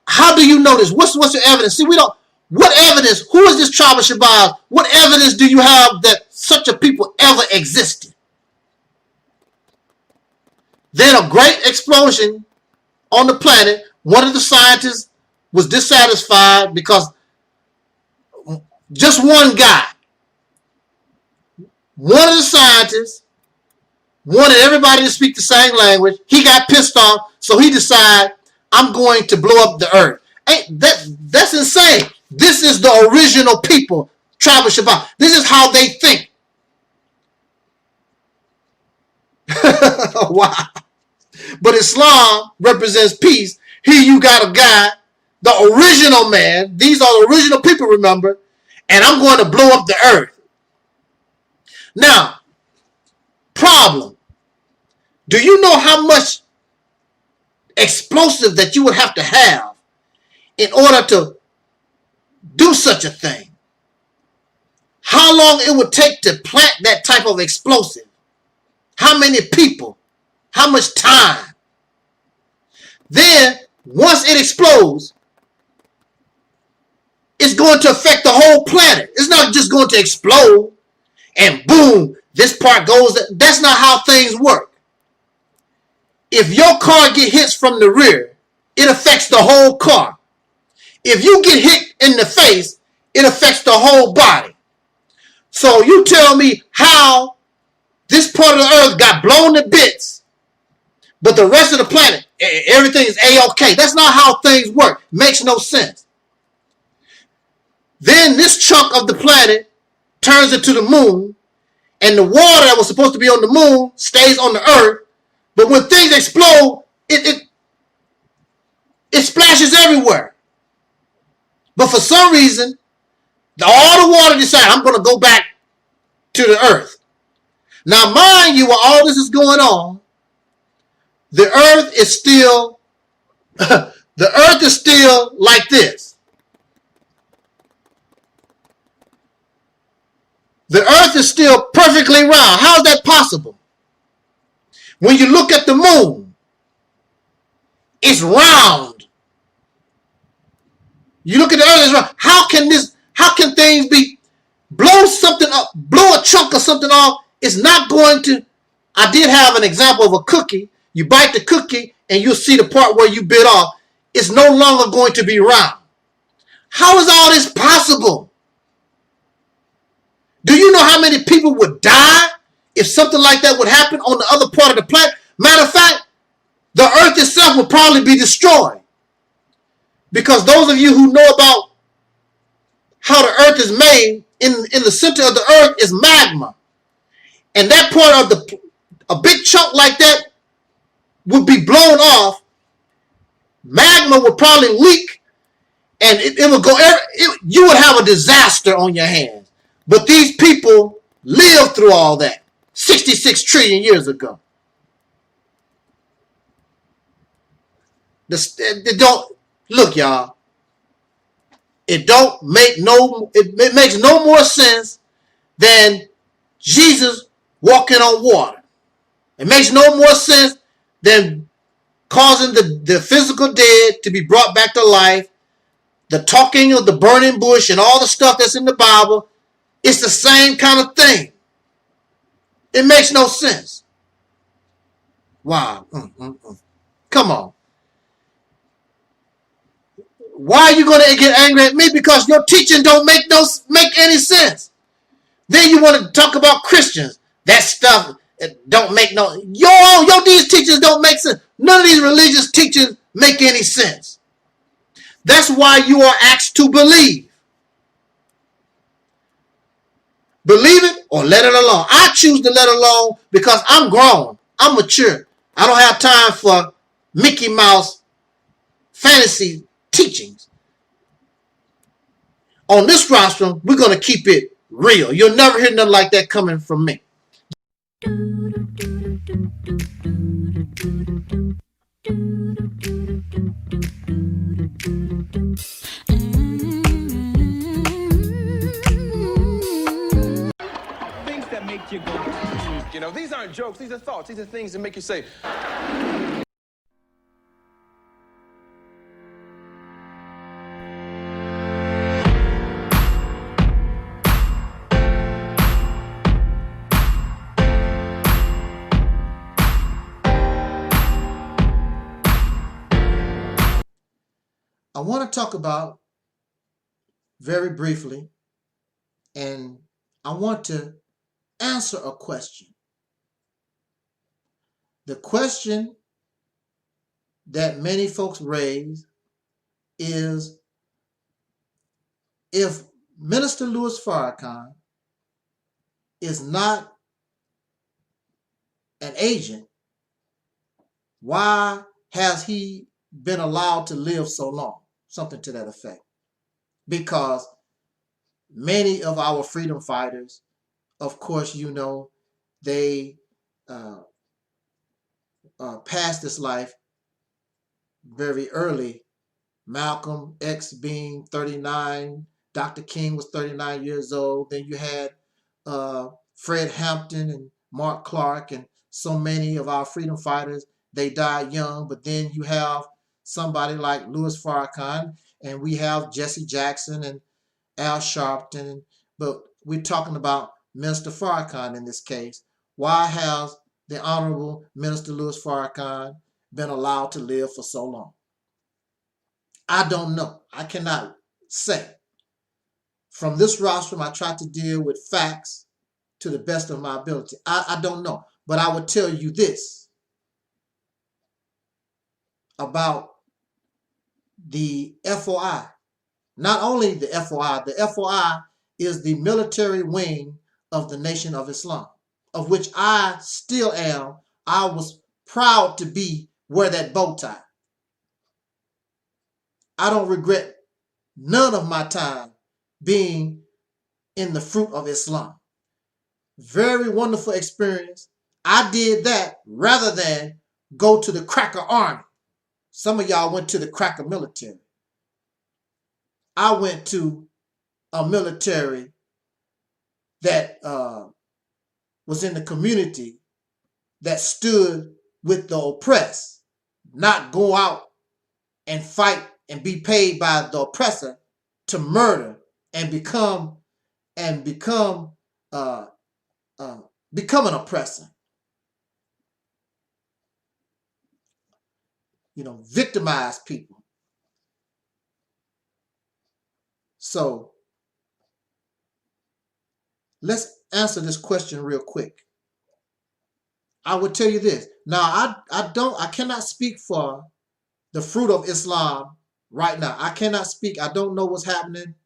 how do you know this? What's your evidence? See, we don't. What evidence? Who is this tribe of Shabazz? What evidence do you have that such a people ever existed? Then a great explosion on the planet. One of the scientists was dissatisfied because just one guy, one of the scientists, wanted everybody to speak the same language. He got pissed off, so he decided, I'm going to blow up the earth. That's insane. This is the original people, tribe of Shabazz. This is how they think. Wow. But Islam represents peace. Here you got a guy, the original man. These are the original people, remember. And I'm going to blow up the earth. Now, problem. Do you know how much explosive that you would have to have in order to do such a thing? How long it would take to plant that type of explosive? How many people? How much time? Then, once it explodes, it's going to affect the whole planet. It's not just going to explode and boom, this part goes. That's not how things work. If your car get hit from the rear, it affects the whole car. If you get hit in the face, it affects the whole body. So you tell me how this part of the earth got blown to bits, but the rest of the planet, everything is A-OK. That's not how things work. Makes no sense. Then this chunk of the planet turns into the moon, and the water that was supposed to be on the moon stays on the earth. But when things explode, it splashes everywhere. But for some reason, all the water decided, I'm going to go back to the earth. Now, mind you, while all this is going on, the earth is still, the earth is still like this. The earth is still perfectly round. How is that possible? When you look at the moon, it's round. You look at the earth, it's round. How can things be, blow something up, blow a chunk of something off? It's not going to. I did have an example of a cookie. You bite the cookie and you'll see the part where you bit off. It's no longer going to be round. How is all this possible? Do you know how many people would die if something like that would happen on the other part of the planet? Matter of fact, the earth itself would probably be destroyed. Because those of you who know about how the earth is made, in the center of the earth is magma. And that part of a big chunk like that would be blown off. Magma would probably leak and it would go, you would have a disaster on your hands. But these people lived through all that 66 trillion years ago. They don't, look, y'all. It makes no more sense than Jesus walking on water. It makes no more sense than causing the physical dead to be brought back to life. The talking of the burning bush and all the stuff that's in the Bible, it's the same kind of thing. It makes no sense. Wow. Come on. Why are you going to get angry at me? Because your teaching don't make any sense. Then you want to talk about Christians. That stuff don't make no. These teachings don't make sense. None of these religious teachings make any sense. That's why you are asked to believe. Believe it or let it alone. I choose to let it alone because I'm grown. I'm mature. I don't have time for Mickey Mouse fantasy teachings. On this rostrum, we're going to keep it real. You'll never hear nothing like that coming from me. make you go. You know, these aren't jokes, these are thoughts, these are things that make you say. I want to talk about very briefly, and I want to answer a question. The question that many folks raise is, if Minister Louis Farrakhan is not an agent, why has he been allowed to live so long? Something to that effect. Because many of our freedom fighters, of course, you know, they passed this life very early. Malcolm X being 39, Dr. King was 39 years old. Then you had Fred Hampton and Mark Clark and so many of our freedom fighters. They died young. But then you have somebody like Louis Farrakhan, and we have Jesse Jackson and Al Sharpton. But we're talking about Minister Farrakhan in this case. Why has the Honorable Minister Louis Farrakhan been allowed to live for so long? I don't know. I cannot say. From this rostrum, I try to deal with facts to the best of my ability. I don't know. But I would tell you this about the FOI. Not only the FOI is the military wing of the Nation of Islam, of which I still am. I was proud to wear that bow tie. I don't regret none of my time being in the fruit of Islam. Very wonderful experience. I did that rather than go to the cracker army. Some of y'all went to the cracker military. I went to a military that was in the community that stood with the oppressed, not go out and fight and be paid by the oppressor to murder and become an oppressor. You know, victimize people. So let's answer this question real quick. I would tell you this. Now, I cannot speak for the fruit of Islam right now. I cannot speak. I don't know what's happening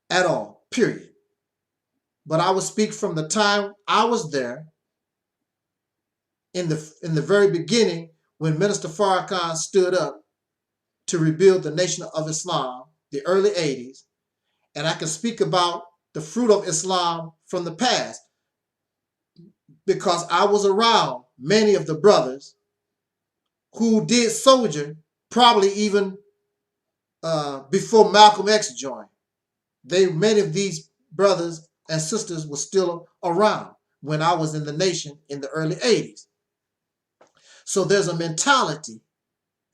at all, period. But I would speak from the time I was there in the very beginning when Minister Farrakhan stood up to rebuild the Nation of Islam, the early 80s. And I can speak about the fruit of Islam from the past because I was around many of the brothers who did soldier, probably even before Malcolm X joined. Many of these brothers and sisters were still around when I was in the nation in the early 80s. So there's a mentality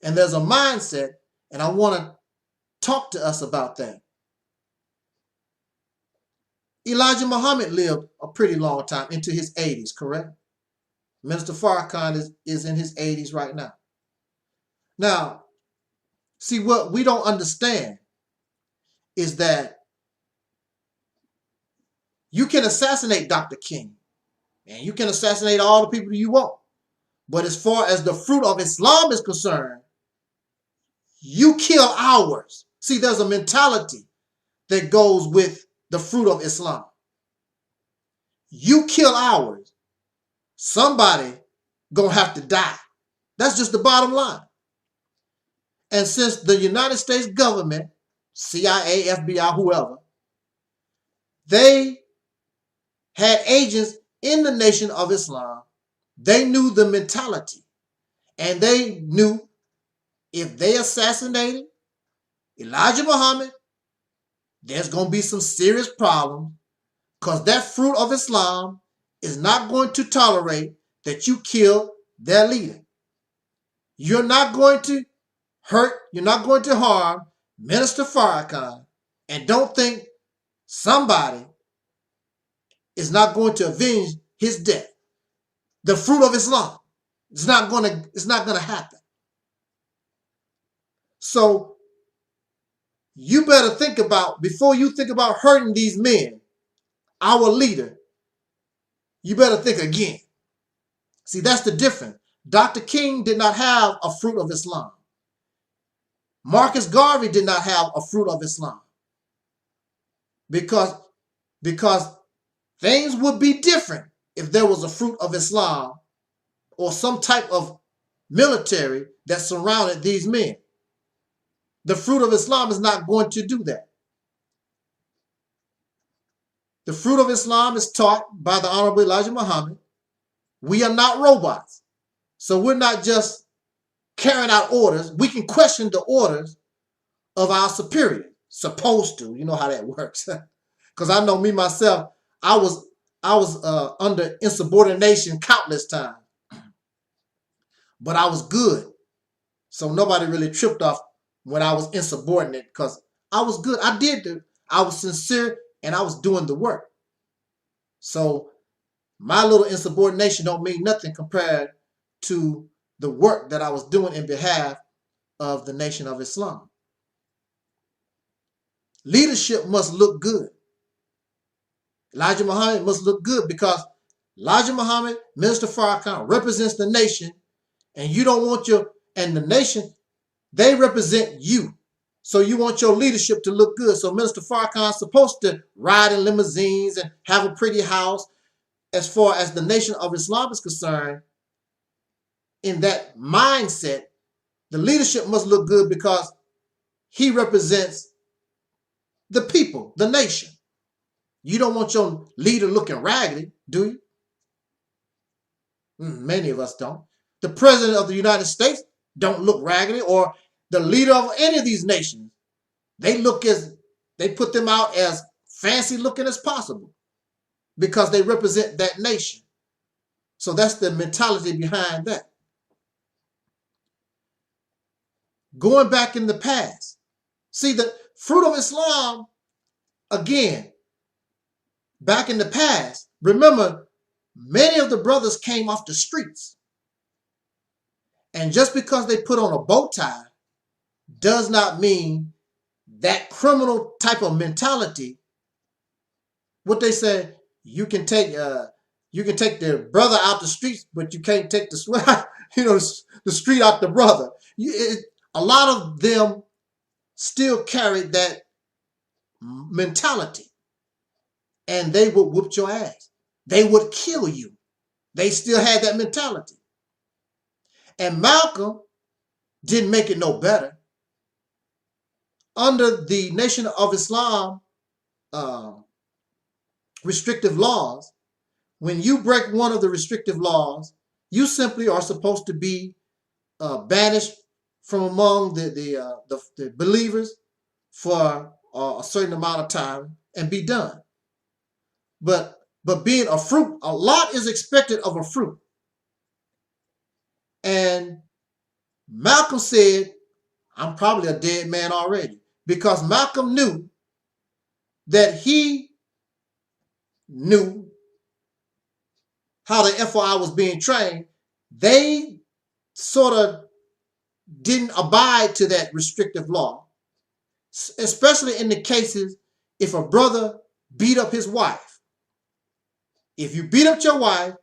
and there's a mindset, and I want to talk to us about that. Elijah Muhammad lived a pretty long time, into his 80s, correct? Minister Farrakhan is in his 80s right now. Now, see, what we don't understand is that you can assassinate Dr. King, and you can assassinate all the people you want. But as far as the fruit of Islam is concerned, you kill ours. See, there's a mentality that goes with the fruit of Islam. You kill ours, somebody gonna have to die. That's just the bottom line. And since the United States government, CIA, FBI, whoever, they had agents in the Nation of Islam, they knew the mentality. And they knew if they assassinated Elijah Muhammad, there's going to be some serious problems because that fruit of Islam is not going to tolerate that you kill their leader. You're not going to hurt, you're not going to harm Minister Farrakhan, and don't think somebody is not going to avenge his death. The fruit of Islam. It's not gonna happen. So you better think about, before you think about hurting these men, our leader, you better think again. See, that's the difference. Dr. King did not have a fruit of Islam. Marcus Garvey did not have a fruit of Islam. Because things would be different if there was a fruit of Islam or some type of military that surrounded these men. The fruit of Islam is not going to do that. The fruit of Islam is taught by the Honorable Elijah Muhammad. We are not robots. So we're not just carrying out orders. We can question the orders of our superior. Supposed to. You know how that works. Because I know me myself, I was under insubordination countless times. But I was good. So nobody really tripped off when I was insubordinate, because I was good. I was sincere, and I was doing the work. So my little insubordination don't mean nothing compared to the work that I was doing in behalf of the Nation of Islam. Leadership must look good. Elijah Muhammad must look good, because Elijah Muhammad, Minister Farrakhan, represents the nation, and you don't want and the nation, they represent you. So you want your leadership to look good. So Minister Farrakhan is supposed to ride in limousines and have a pretty house. As far as the Nation of Islam is concerned, in that mindset, the leadership must look good because he represents the people, the nation. You don't want your leader looking raggedy, do you? Many of us don't. The president of the United States don't look raggedy, or the leader of any of these nations. They put them out as fancy looking as possible because they represent that nation. So that's the mentality behind that. Going back in the past. See, the fruit of Islam, again, back in the past, remember, many of the brothers came off the streets. And just because they put on a bow tie does not mean that criminal type of mentality. What they say, you can take the brother out the streets, but you can't take the street out the brother. A lot of them still carried that mentality, and they would whoop your ass. They would kill you. They still had that mentality. And Malcolm didn't make it no better. Under the Nation of Islam restrictive laws, when you break one of the restrictive laws, you simply are supposed to be banished from among the believers for a certain amount of time and be done. But being a fruit, a lot is expected of a fruit. And Malcolm said, I'm probably a dead man already, because Malcolm knew that he knew how the FOI was being trained. They sort of didn't abide to that restrictive law, especially in the cases if a brother beat up his wife. If you beat up your wife,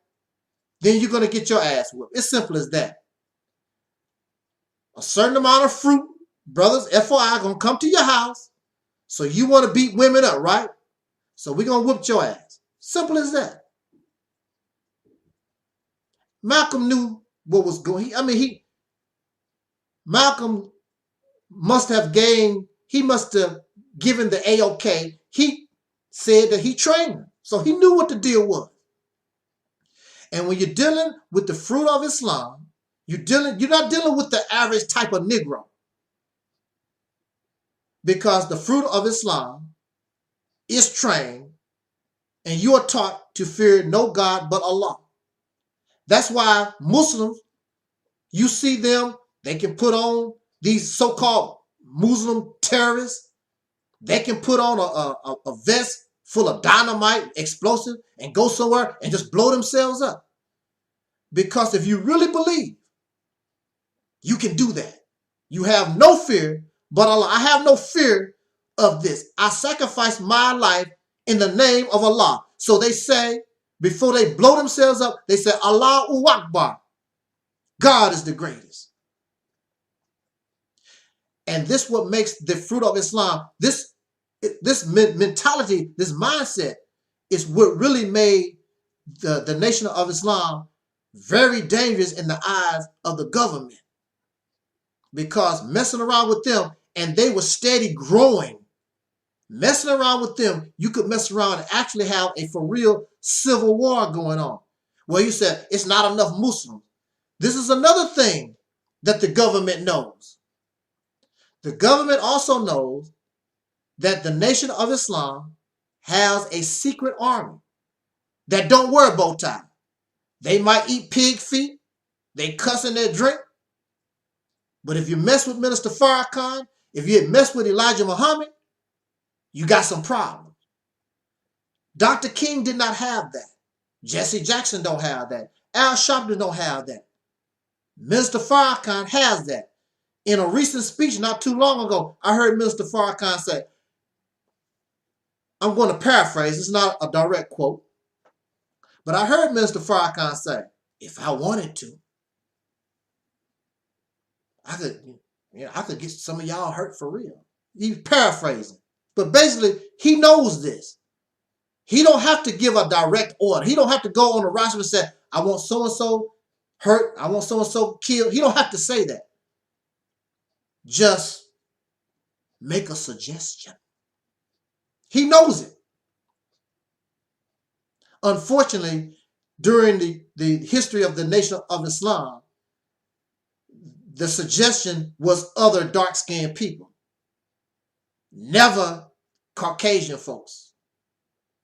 then you're going to get your ass whooped. It's simple as that. A certain amount of fruit, brothers, FOI, going to come to your house. So you want to beat women up, right? So we're going to whoop your ass. Simple as that. Malcolm knew what was going on. Malcolm must have given the A-OK. He said that he trained him. So he knew what the deal was. And when you're dealing with the fruit of Islam, you're not dealing with the average type of Negro. Because the fruit of Islam is trained, and you are taught to fear no God but Allah. That's why Muslims, you see them, they can put on these so-called Muslim terrorists. They can put on a vest full of dynamite, explosive, and go somewhere and just blow themselves up. Because if you really believe, you can do that. You have no fear but Allah. I have no fear of this. I sacrifice my life in the name of Allah. So they say, before they blow themselves up, they say, Allahu Akbar. God is the greatest. And this what makes the fruit of Islam, this mentality, this mindset is what really made the nation of Islam very dangerous in the eyes of the government. Because messing around with them, and they were steady growing. Messing around with them, you could mess around and actually have a for real civil war going on. Well, you said it's not enough Muslims. This is another thing that the government knows. The government also knows that the Nation of Islam has a secret army that don't wear a bow tie. They might eat pig feet. They cuss in their drink. But if you mess with Minister Farrakhan, if you mess with Elijah Muhammad, you got some problems. Dr. King did not have that. Jesse Jackson don't have that. Al Sharpton don't have that. Minister Farrakhan has that. In a recent speech not too long ago, I heard Minister Farrakhan say, I'm going to paraphrase, it's not a direct quote, but I heard Minister Farrakhan say, if I wanted to, I could get some of y'all hurt for real. He's paraphrasing. But basically, he knows this. He don't have to give a direct order. He don't have to go on the roster and say, I want so-and-so hurt. I want so-and-so killed. He don't have to say that. Just make a suggestion. He knows it. Unfortunately, during the history of the Nation of Islam, the suggestion was other dark-skinned people. Never Caucasian folks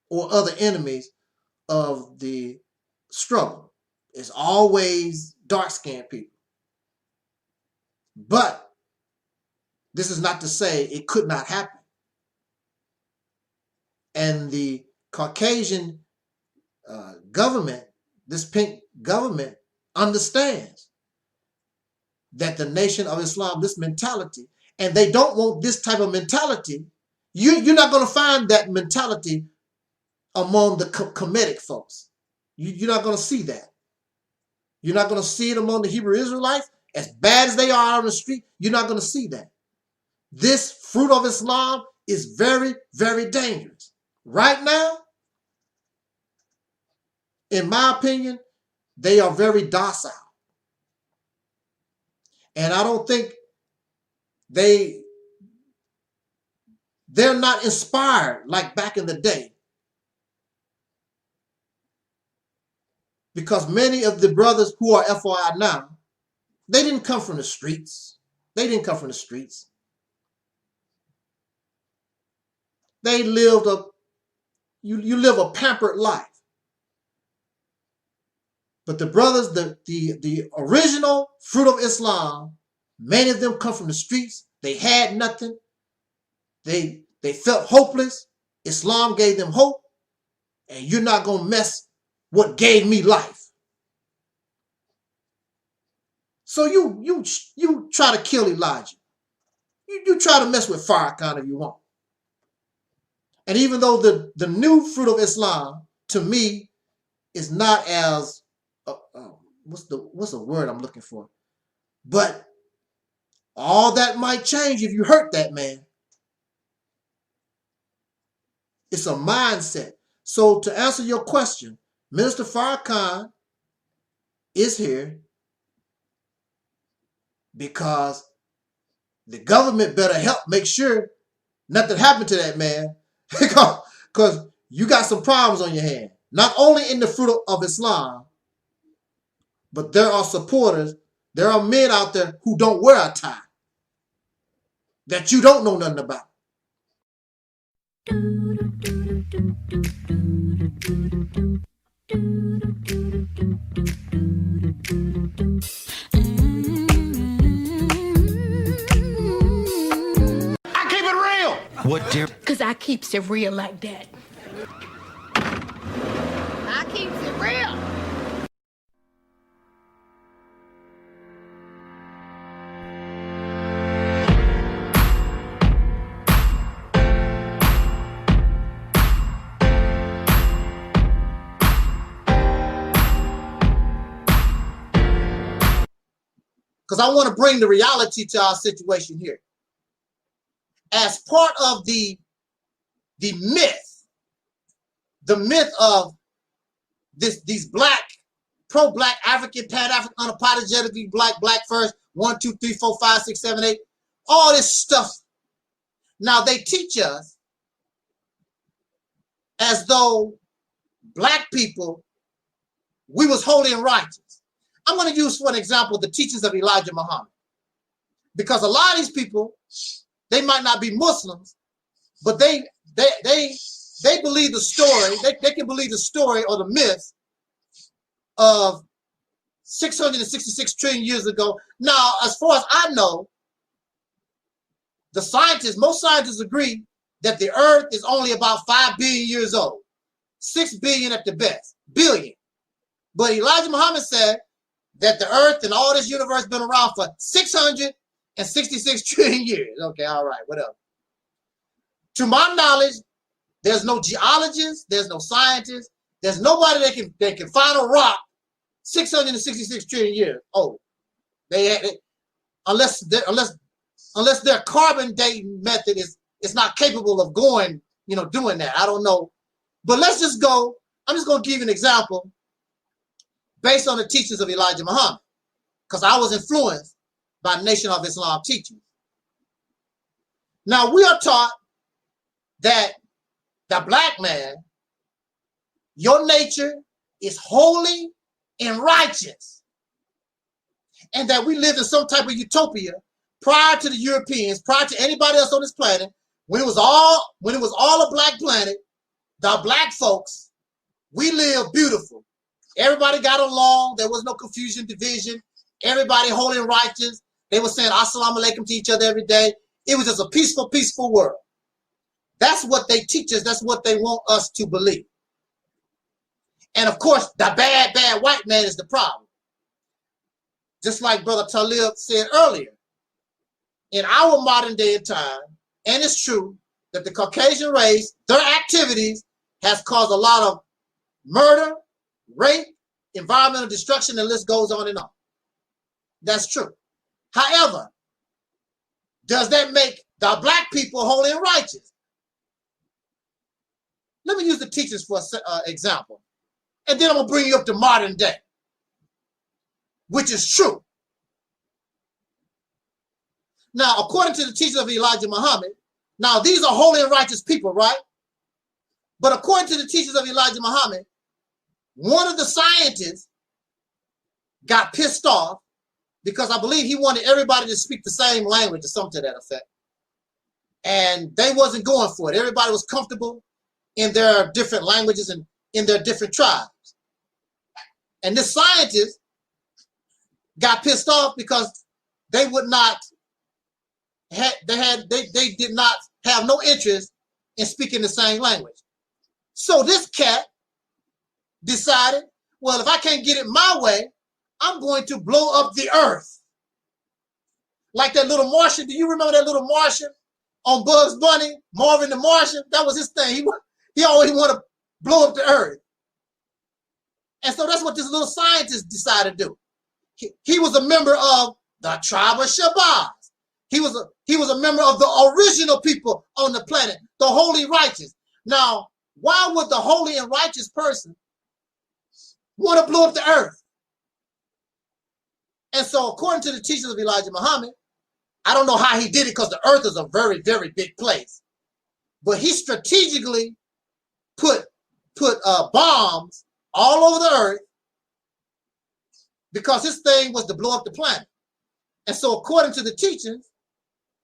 or other enemies of the struggle. It's always dark-skinned people. But this is not to say it could not happen. And the Caucasian government, this pink government, understands that the Nation of Islam, this mentality, and they don't want this type of mentality. You're not going to find that mentality among the Kemetic folks. You're not going to see that. You're not going to see it among the Hebrew Israelites. As bad as they are on the street, you're not going to see that. This fruit of Islam is very, very dangerous. Right now, in my opinion, they are very docile. And I don't think they're not inspired like back in the day. Because many of the brothers who are FYI now, they didn't come from the streets. They didn't come from the streets. They lived you live a pampered life. But the brothers, the original fruit of Islam, many of them come from the streets. They had nothing. They felt hopeless. Islam gave them hope. And you're not going to mess what gave me life. So you try to kill Elijah. You try to mess with Farrakhan if you want. And even though the new fruit of Islam, to me, is not as what's the word I'm looking for? But all that might change if you hurt that man. It's a mindset. So to answer your question, Minister Farrakhan is here because the government better help make sure nothing happened to that man, because you got some problems on your hand. Not only in the fruit of Islam, but there are supporters, there are men out there who don't wear a tie that you don't know nothing about. I keep it real. What, dear? Because I keeps it real like that. I keeps it real. Because I want to bring the reality to our situation here. As part of the myth of these black, pro-black, African, pan-African, unapologetically black first, 1, 2, 3, 4, 5, 6, 7, 8, all this stuff. Now they teach us as though black people, we was holy and righteous. I'm going to use for an example the teachings of Elijah Muhammad, because a lot of these people, they might not be Muslims, but they believe the story. They can believe the story or the myth of 666 trillion years ago. Now, as far as I know, most scientists agree that the Earth is only about 5 billion years old, 6 billion at the best, billion. But Elijah Muhammad said that the Earth and all this universe been around for 666 trillion years. Okay, all right, whatever. To my knowledge, there's no geologist, there's no scientist, there's nobody that can find a rock 666 trillion years old. Unless their carbon dating method is not capable of doing that. I don't know. But let's just go. I'm just going to give you an example based on the teachings of Elijah Muhammad, because I was influenced by Nation of Islam teachings. Now, we are taught that the black man, your nature is holy and righteous, and that we live in some type of utopia prior to the Europeans, prior to anybody else on this planet, when it was all a black planet. The black folks, we live beautiful. Everybody got along. There was no confusion, division. Everybody holy and righteous. They were saying assalamu alaikum to each other every day. It was just a peaceful, peaceful world. That's what they teach us. That's what they want us to believe. And of course, the bad white man is the problem. Just like Brother Taalik said earlier, in our modern day and time, and it's true that the Caucasian race, their activities has caused a lot of murder, rape, environmental destruction, and the list goes on and on. That's true. However, does that make the black people holy and righteous? Let me use the teachers for an example. And then I'm going to bring you up to modern day, which is true. Now, according to the teachings of Elijah Muhammad, now these are holy and righteous people, right? But according to the teachings of Elijah Muhammad, one of the scientists got pissed off because I believe he wanted everybody to speak the same language or something to that effect. And they wasn't going for it. Everybody was comfortable in their different languages and in their different tribes. And this scientist got pissed off because they would not they did not have no interest in speaking the same language. So this cat decided, well, if I can't get it my way, I'm going to blow up the earth. Like that little Martian. Do you remember that little Martian on Bugs Bunny, Marvin the Martian? That was his thing. He always wanted to blow up the earth. And so that's what this little scientist decided to do. He was a member of the tribe of Shabazz. He was a member of the original people on the planet, the holy righteous. Now, why would the holy and righteous person want to blow up the earth? And so according to the teachings of Elijah Muhammad, I don't know how he did it because the earth is a very, very big place. But he strategically put bombs all over the earth because his thing was to blow up the planet. And so according to the teachings,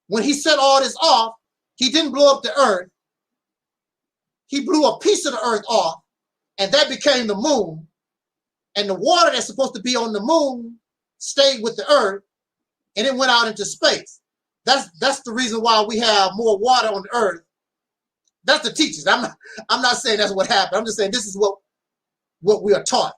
when he set all this off, he didn't blow up the earth. He blew a piece of the earth off and that became the moon, and the water that's supposed to be on the moon stayed with the earth, and it went out into space. That's the reason why we have more water on the earth. That's the teachers. I'm not saying that's what happened. I'm just saying this is what we are taught.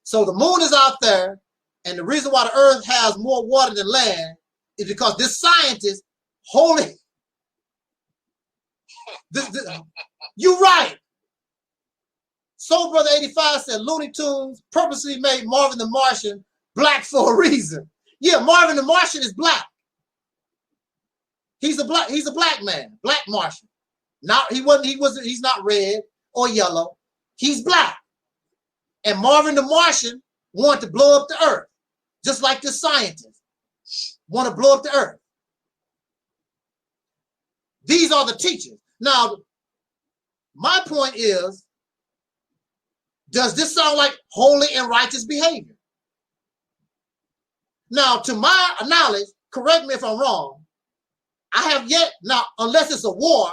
So the moon is out there, and the reason why the earth has more water than land is because this scientist holding. You're right. Soul Brother 85 said Looney Tunes purposely made Marvin the Martian black for a reason. Yeah, Marvin the Martian is black. He's a black man, black Martian. He's not red or yellow. He's black. And Marvin the Martian wanted to blow up the earth, just like the scientists want to blow up the earth. These are the teachers. Now, my point is, does this sound like holy and righteous behavior? Now, to my knowledge, correct me if I'm wrong, I have yet, now, unless it's a war,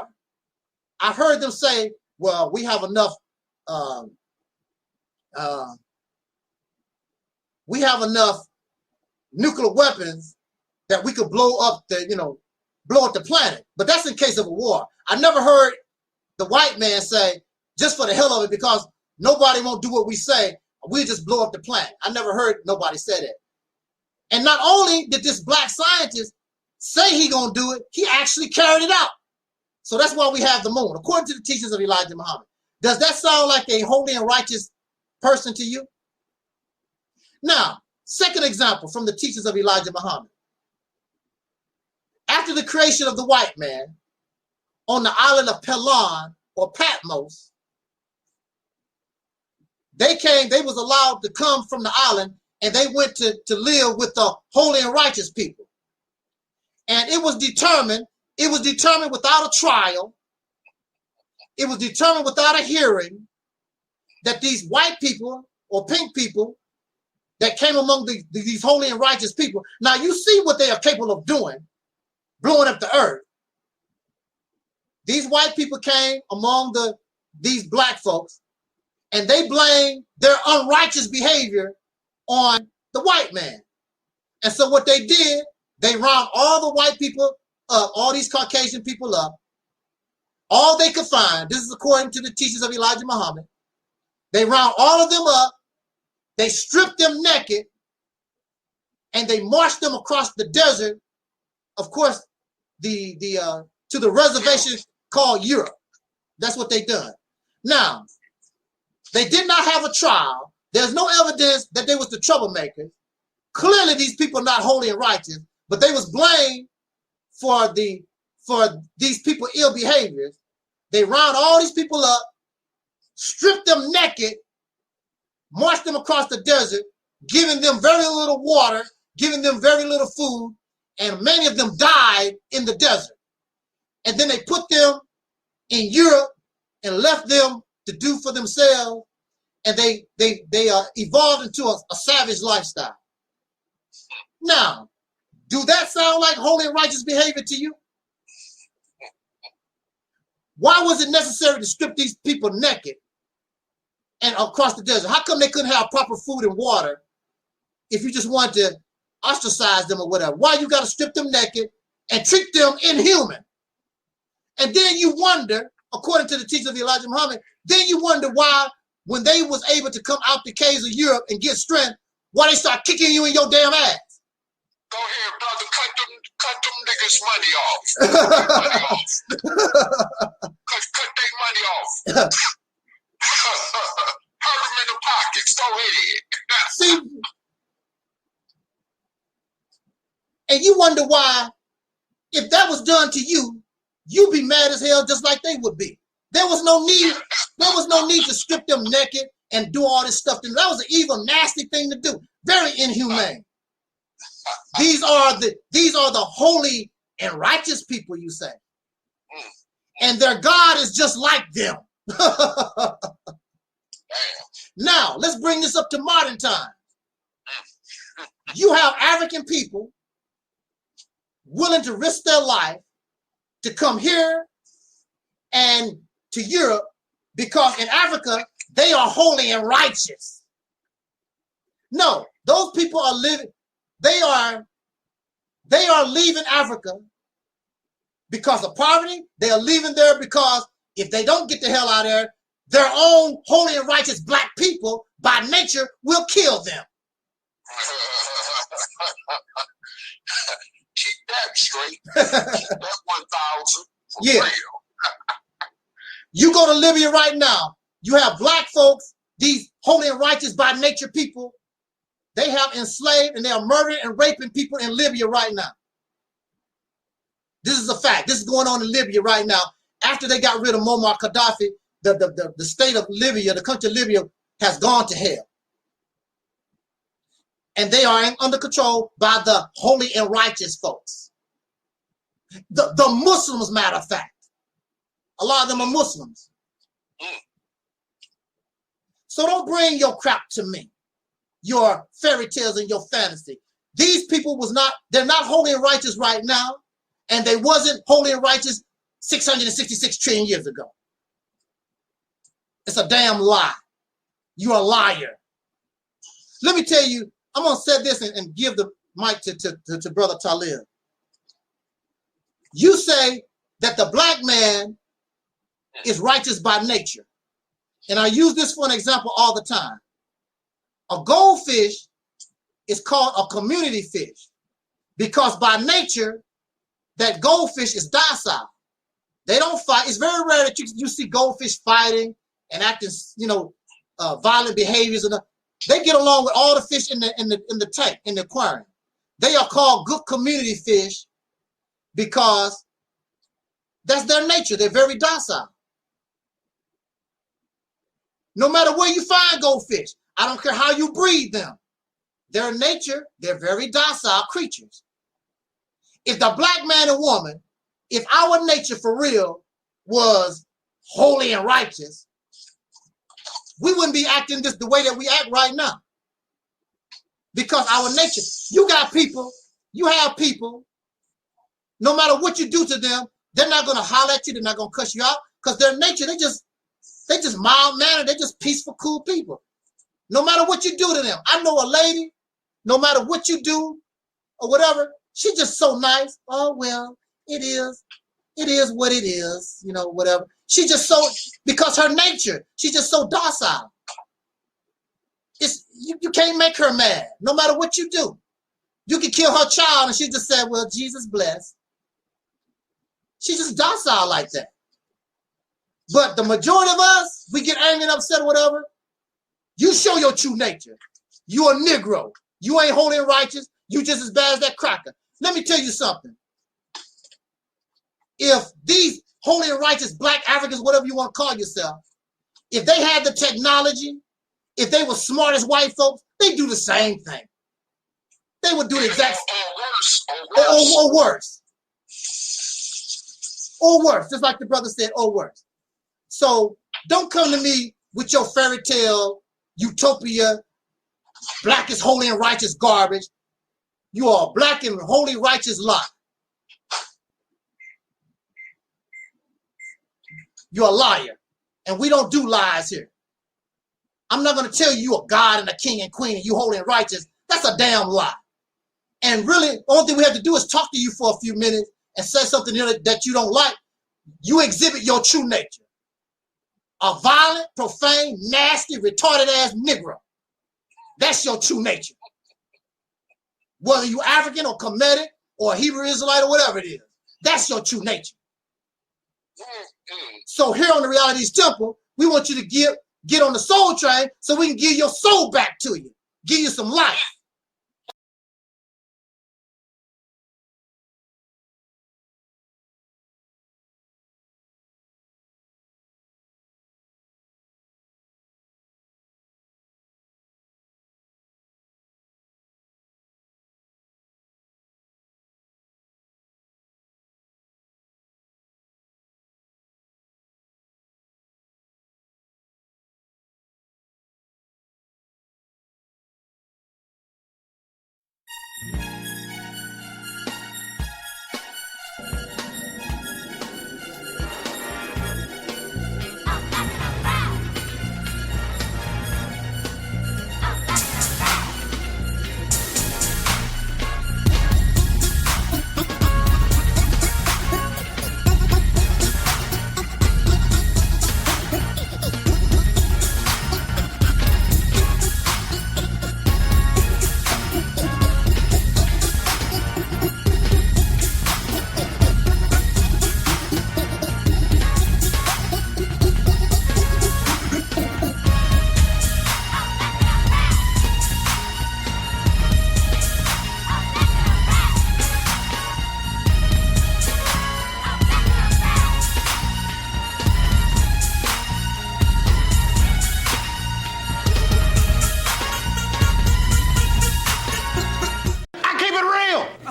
I've heard them say, well, we have enough nuclear weapons that we could blow up the planet. But that's in case of a war. I never heard the white man say, just for the hell of it, because nobody won't do what we say, we just blow up the planet. I never heard nobody say that. And not only did this black scientist say he gonna do it, he actually carried it out. So that's why we have the moon, according to the teachings of Elijah Muhammad. Does that sound like a holy and righteous person to you? Now, second example from the teachings of Elijah Muhammad. After the creation of the white man on the island of Pelon or Patmos, they was allowed to come from the island, and they went to live with the holy and righteous people. And it was determined without a trial, it was determined without a hearing, that these white people or pink people that came among these holy and righteous people, now you see what they are capable of doing, blowing up the earth. These white people came among these black folks, and they blamed their unrighteous behavior on the white man. And so what they did, they round all the white people up, all these Caucasian people up, all they could find. This is according to the teachings of Elijah Muhammad. They round all of them up, they stripped them naked, and they marched them across the desert, of course, to the reservation called Europe. That's what they done. Now, they did not have a trial. There's no evidence that they was the troublemakers. Clearly, these people are not holy and righteous, but they was blamed for these people ill behaviors. They round all these people up, stripped them naked, marched them across the desert, giving them very little water, giving them very little food, and many of them died in the desert. And then they put them in Europe and left them to do for themselves, and they evolved into a savage lifestyle. Now, do that sound like holy and righteous behavior to you? Why was it necessary to strip these people naked and across the desert? How come they couldn't have proper food and water if you just wanted to ostracize them or whatever? Why you got to strip them naked and treat them inhuman? And then you wonder, according to the teachings of Elijah Muhammad, then you wonder why, when they was able to come out the caves of Europe and get strength, why they start kicking you in your damn ass. Go ahead, brother, cut them niggas money off. Cut their money off. Hurt them in the pockets. Go ahead. See, and you wonder why, if that was done to you, you'd be mad as hell just like they would be. There was no need to strip them naked and do all this stuff. That was an evil, nasty thing to do. Very inhumane. These are the holy and righteous people, you say. And their God is just like them. Now, let's bring this up to modern times. You have African people willing to risk their life to come here and to Europe, because in Africa, they are holy and righteous. No, those people are living, they are leaving Africa because of poverty. They are leaving there because if they don't get the hell out of there, their own holy and righteous black people by nature will kill them. Keep that straight. Keep that 1,000 for Yeah. real. You go to Libya right now, you have black folks, these holy and righteous by nature people, they have enslaved and they are murdering and raping people in Libya right now. This is a fact. This is going on in Libya right now. After they got rid of Muammar Gaddafi, the state of Libya, the country of Libya has gone to hell. And they are under control by the holy and righteous folks. The Muslims, matter of fact. A lot of them are Muslims. So don't bring your crap to me. Your fairy tales and your fantasy. These people they're not holy and righteous right now. And they wasn't holy and righteous 666 trillion years ago. It's a damn lie. You're a liar. Let me tell you, I'm going to say this and give the mic to Brother Taalik. You say that the black man is righteous by nature. And I use this for an example all the time. A goldfish is called a community fish because by nature, that goldfish is docile. They don't fight. It's very rare that you see goldfish fighting and acting, violent behaviors. They get along with all the fish in the tank, in the aquarium. They are called good community fish because that's their nature. They're very docile. No matter where you find goldfish, I don't care how you breed them. Their nature, they're very docile creatures. If the black man and woman, if our nature for real was holy and righteous, we wouldn't be acting the way that we act right now. Because our nature, you have people, no matter what you do to them, they're not going to holler at you, they're not going to cuss you out, because their nature, they just mild-mannered, they're just peaceful, cool people. No matter what you do to them. I know a lady, no matter what you do or whatever, she's just so nice. Oh, well, it is what it is, whatever. She just so, because her nature, she's just so docile. You can't make her mad, no matter what you do. You can kill her child and she just said, well, Jesus bless. She's just docile like that. But the majority of us, we get angry and upset or whatever. You show your true nature. You a Negro. You ain't holy and righteous. You just as bad as that cracker. Let me tell you something. If these holy and righteous black Africans, whatever you want to call yourself, if they had the technology, if they were smart as white folks, they do the same thing. They would do the exact or worse. Or worse, just like the brother said, or worse. So don't come to me with your fairy tale, utopia, black is holy and righteous garbage. You are a black and holy righteous lie. You're a liar. And we don't do lies here. I'm not going to tell you you're a God and a king and queen and you holy and righteous. That's a damn lie. And really, the only thing we have to do is talk to you for a few minutes and say something that you don't like. You exhibit your true nature. A violent, profane, nasty, retarded ass Negro. That's your true nature. Whether you African or Kemetic or Hebrew Israelite or whatever it is. That's your true nature. So here on the Reality's Temple, we want you to get on the soul train so we can give your soul back to you. Give you some life.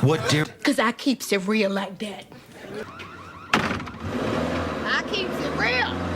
What, dear? Because I keeps it real like that. I keeps it real.